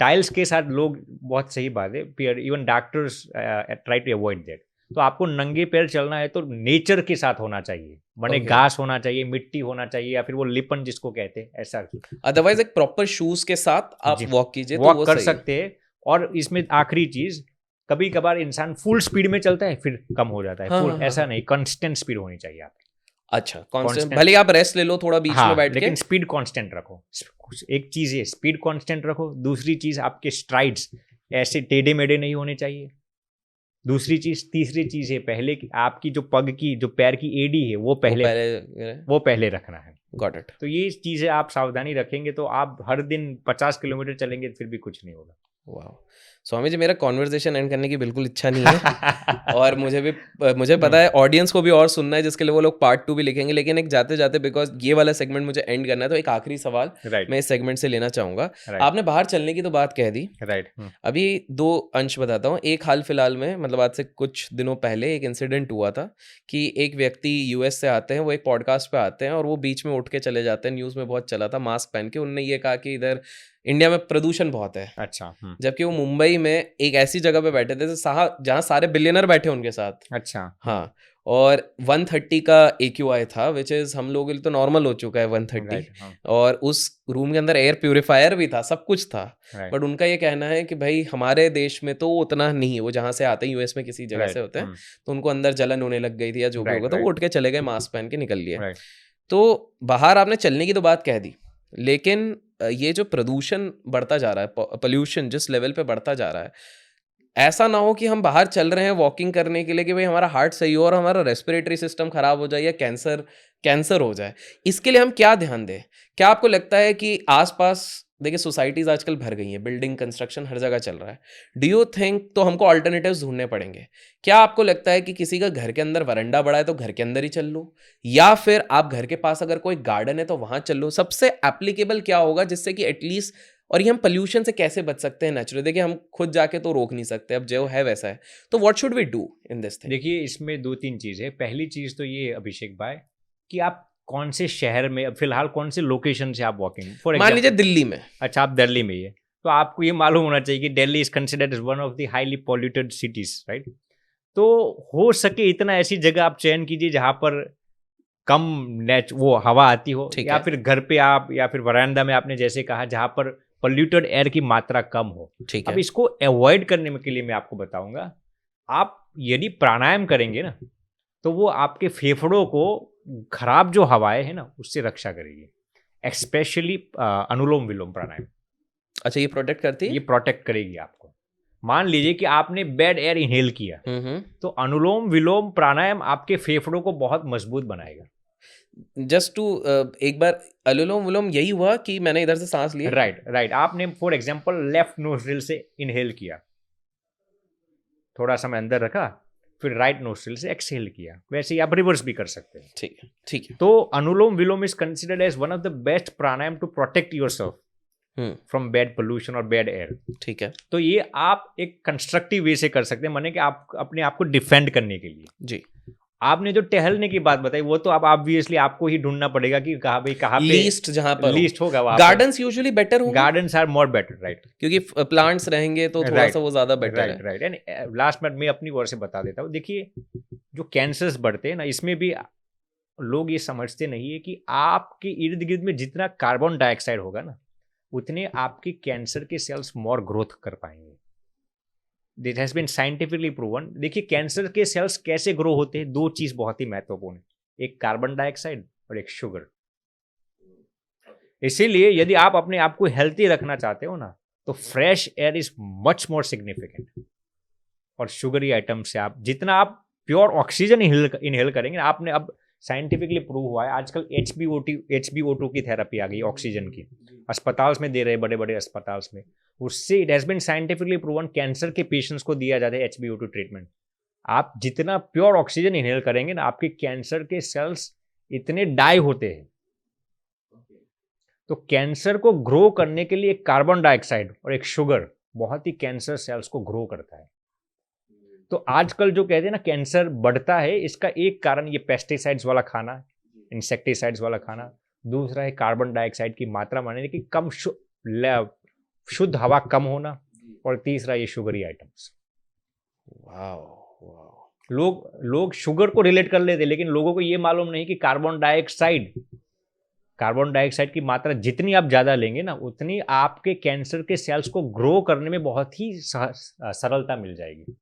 टाइल्स के साथ लोग, बहुत सही बात है, even doctors try to avoid that. तो आपको नंगे पैर चलना है तो नेचर के साथ होना चाहिए, माने घास होना चाहिए, मिट्टी होना चाहिए, या फिर वो लिपन जिसको कहते हैं, ऐसा। अदरवाइज एक प्रॉपर शूज के साथ आप वॉक कीजिए, तो वॉक वो कर सही सकते हैं। और इसमें आखिरी चीज, कभी कभार इंसान फुल स्पीड में चलता है फिर कम हो जाता है, हाँ, फुल हाँ, हाँ, ऐसा हाँ। नहीं, कांस्टेंट स्पीड होनी चाहिए आप। अच्छा, कांस्टेंट, कांस्टेंट, भले ही आप रेस्ट ले लो थोड़ा बीच में हाँ, बैठ के। लेकिन स्पीड कांस्टेंट रखो। एक चीज है स्पीड कांस्टेंट रखो, दूसरी चीज आपके स्ट्राइड्स ऐसे टेढ़े मेढ़े नहीं होने चाहिए, दूसरी चीज, तीसरी चीज है पहले की आपकी जो पग की जो पैर की एडी है वो पहले रखना है। Got it. तो ये चीजें आप सावधानी रखेंगे तो आप हर दिन 50 किलोमीटर चलेंगे फिर भी कुछ नहीं होगा। वाह, स्वामी जी, मेरा कॉन्वर्सेशन एंड करने की बिल्कुल इच्छा नहीं है और मुझे पता है ऑडियंस को भी और सुनना है, जिसके लिए वो लोग पार्ट 2 भी लिखेंगे, लेकिन एक जाते जाते बिकॉज ये वाला सेगमेंट मुझे एंड करना है, तो एक आखिरी सवाल राइट, मैं इस सेगमेंट से लेना चाहूंगा। राइट, आपने बाहर चलने की तो बात कह दी, राइट, अभी 2 अंश बताता हूँ। एक हाल फिलहाल में, मतलब आज से कुछ दिनों पहले एक इंसिडेंट हुआ था कि एक व्यक्ति यूएस से आते हैं, वो एक पॉडकास्ट पे आते हैं और वो बीच में उठ के चले जाते हैं, न्यूज़ में बहुत चला था, मास्क पहन के। उन्होंने ये कहा कि इधर इंडिया में प्रदूषण बहुत है, अच्छा, जबकि वो मुंबई में एक ऐसी जगह पे बैठे थे जहाँ सारे बिलियनर बैठे उनके साथ। अच्छा, हाँ, और 130 का AQI था, विच इज़ हम लोगों के लिए तो नॉर्मल हो चुका है 130। राइट, हाँ, और उस रूम के अंदर एयर प्यूरिफायर भी था, सब कुछ था। राइट, बट उनका ये कहना है कि भाई हमारे देश में तो उतना नहीं है, वो जहाँ से आते हैं यूएस में किसी जगह से राइट, होते हैं, तो उनको अंदर जलन होने लग गई थी या जो भी राइट, होगा, तो वो राइट, उठ के चले गए, मास्क पहन के निकल लिए। राइट, तो बाहर आपने चलने की तो बात कह दी, लेकिन ये जो प्रदूषण बढ़ता जा रहा है, पोल्यूशन जिस लेवल पे बढ़ता जा रहा है, ऐसा ना हो कि हम बाहर चल रहे हैं वॉकिंग करने के लिए कि भाई हमारा हार्ट सही हो और हमारा रेस्पिरेटरी सिस्टम खराब हो जाए या कैंसर कैंसर हो जाए। इसके लिए हम क्या ध्यान दें? क्या आपको लगता है कि आसपास, देखिए सोसाइटीज आजकल भर गई हैं, बिल्डिंग कंस्ट्रक्शन हर जगह चल रहा है, डू यू थिंक तो हमको ऑल्टरनेटिव्स ढूंढने पड़ेंगे? क्या आपको लगता है कि किसी का घर के अंदर वरांडा बड़ा है तो घर के अंदर ही चल लो, या फिर आप घर के पास अगर कोई गार्डन है तो वहां चल लो? सबसे एप्लीकेबल क्या होगा जिससे कि एटलीस्ट, और ये हम पोल्यूशन से कैसे बच सकते हैं नेचुरली? देखिए हम खुद जाके तो रोक नहीं सकते, अब जो है वैसा है, तो what should we do in this thing? देखिए इसमें 2-3 चीज़ें। पहली चीज़ तो ये अभिषेक भाई कि आप कौन से शहर में, अब फिलहाल कौन से लोकेशन से आप वॉकिंग, फॉर मान लीजिए एग्जांपल दिल्ली में। अच्छा आप दिल्ली में ही है, तो आपको ये मालूम होना चाहिए कि Delhi is considered as one of the highly polluted cities, right? तो हो सके इतना ऐसी जगह आप चयन कीजिए जहाँ पर कम वो हवा आती हो, ठीक या है, फिर घर पे आप, या फिर वरांडा में आपने जैसे कहा जहाँ पर पोल्यूटेड एयर की मात्रा कम हो। ठीक अब है। इसको अवॉइड करने में के लिए मैं आपको बताऊंगा, आप यदि प्राणायाम करेंगे ना तो वो आपके फेफड़ों को खराब जो हवाएं है ना उससे रक्षा करेगी। स्पेशली अनुलोम विलोम प्राणायाम अच्छा, ये प्रोटेक्ट करती ये है? प्रोटेक्ट करेगी आपको। मान लीजिए कि आपने बैड एयर इनहेल किया, हम्म। तो अनुलोम विलोम प्राणायाम आपके फेफड़ों को बहुत मजबूत बनाएगा। जस्ट टू, एक बार अनुलोम विलोम यही हुआ कि मैंने इधर से सांस लिए। राइट, राइट, आपने फॉर एग्जांपल लेफ्ट नोस्ट्रिल से इनहेल किया, थोड़ा समय अंदर रखा, फिर राइट नोस्ट्रिल से एक्सहेल किया, वैसे ही आप रिवर्स भी कर सकते हैं। ठीक है, ठीक है। तो anulom vilom is considered as one of the best pranayama to protect yourself from bad pollution और बैड एयर। ठीक है तो ये आप एक कंस्ट्रक्टिव वे से कर सकते हैं, माने कि आप अपने आप को डिफेंड करने के लिए। जी। आपने जो टहलने की बात बताई वो तो अब ऑब्वियसली आपको ही ढूंढना पड़ेगा कि कहाँ भाई कहाँ पे लीस्ट जहां पर लीस्ट होगा वहाँ गार्डन्स यूजुअली बेटर होंगे, gardens are more better, right, क्योंकि प्लांट्स रहेंगे तो थोड़ा सा वो ज्यादा बेटर राइट, है। राइट। एंड लास्ट में मैं अपनी ओर से बता देता हूँ, देखिए जो कैंसर्स बढ़ते हैं ना, इसमें भी लोग ये समझते नहीं है कि आपके इर्द गिर्द में जितना कार्बन डाइऑक्साइड होगा ना उतने आपके कैंसर के सेल्स मोर ग्रोथ कर पाएंगे। This has been scientifically proven. देखिए कैंसर के सेल्स कैसे ग्रो होते हैं, 2 चीज बहुत ही महत्वपूर्ण है, एक कार्बन डाइऑक्साइड और एक शुगर। इसीलिए यदि आप अपने आप को हेल्थी रखना चाहते हो ना तो fresh air is much more significant. और शुगरी आइटम से आप जितना आप प्योर ऑक्सीजन इनहेल करेंगे, आपने अब साइंटिफिकली प्रूव हुआ है, आजकल HbO2 की थेरेपी आ गई ऑक्सीजन की, अस्पताल में दे रहे, बड़े बड़े अस्पताल में, उससे it has been scientifically proven cancer के पेशेंट्स को दिया जाता है HbO2 ट्रीटमेंट। आप जितना प्योर ऑक्सीजन इनहेल करेंगे ना, आपके कैंसर के सेल्स इतने डाई होते हैं। तो कैंसर को ग्रो करने के लिए एक कार्बन डाइऑक्साइड और एक शुगर बहुत ही कैंसर सेल्स को ग्रो करता है। तो आजकल जो कहते हैं ना कैंसर बढ़ता है, इसका एक कारण ये पेस्टिसाइड्स वाला खाना, इंसेक्टिसाइड्स वाला खाना, दूसरा है कार्बन डाइऑक्साइड की मात्रा माने कि कम शुद्ध हवा कम होना, और तीसरा ये शुगरी आइटम्स। लोग शुगर को रिलेट कर लेते, लेकिन लोगों को ये मालूम नहीं कि कार्बन डाइऑक्साइड कार्बन डाइऑक्साइड की मात्रा जितनी आप ज़्यादा लेंगे ना, उतनी आपके कैंसर के सेल्स को ग्रो करने में बहुत ही सरलता मिल जाएगी।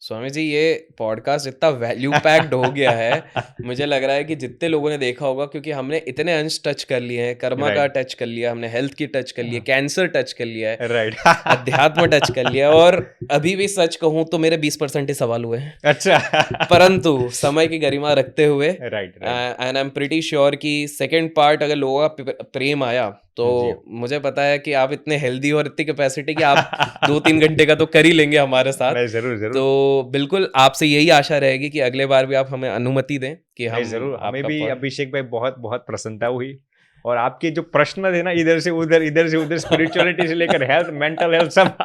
स्वामी जी, ये पॉडकास्ट इतना वैल्यू पैक्ड हो गया है, मुझे लग रहा है कि जितने लोगों ने देखा होगा, क्योंकि हमने इतने अंश टच कर लिए हैं, कर्मा का राइट, टच कर लिया, हमने हेल्थ की टच कर लिया, हाँ। कैंसर टच कर लिया है, राइट। अध्यात्म टच कर लिया, और अभी भी सच कहूँ तो मेरे 20% ही सवाल हुए हैं। अच्छा। परंतु समय की गरिमा रखते हुए right, right. And I am pretty sure कि सेकंड पार्ट अगर लोगों का प्रेम आया तो जी। मुझे पता है कि आप इतने हेल्दी और इतनी कैपेसिटी कि आप 2-3 घंटे का तो कर ही लेंगे हमारे साथ। नहीं, ज़रूर, ज़रूर। तो बिल्कुल आपसे यही आशा रहेगी कि अगले बार भी आप हमें अनुमति दें कि नहीं, हम ज़रूर। हमें आपका भी अभिषेक भाई बहुत-बहुत प्रसन्नता हुई, और आपके जो प्रश्न थे ना, इधर से उधर स्पिरिचुअलिटी से लेकर हेल्थ, मेंटल हेल्थ सब।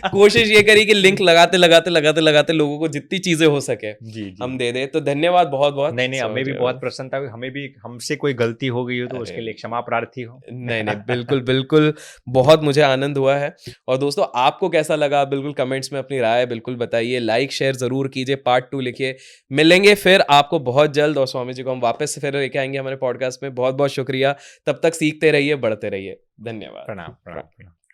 कोशिश ये करी कि लिंक लगाते लोगों को जितनी चीजें हो सके जी, जी। हम दे दें। तो धन्यवाद बहुत-बहुत। नहीं, नहीं, हमें भी बहुत प्रसन्नता हुई। हमें भी, हमसे कोई गलती हो गई हो तो अरे उसके लिए क्षमा प्रार्थी हो। नहीं, बिल्कुल, बिल्कुल, बहुत मुझे आनंद हुआ है। और दोस्तों, आपको कैसा लगा आप बिल्कुल कमेंट्स में अपनी राय बिल्कुल बताइए, लाइक शेयर ज़रूर कीजिए, पार्ट 2 लिखिए। मिलेंगे फिर आपको बहुत जल्द, और स्वामी जी को हम वापस से फिर लेके आएँगे हमारे पॉडकास्ट में। बहुत-बहुत शुक्रिया। तब तक सीखते रहिए, बढ़ते रहिए। धन्यवाद। प्रणाम, प्रणाम, प्रणाम।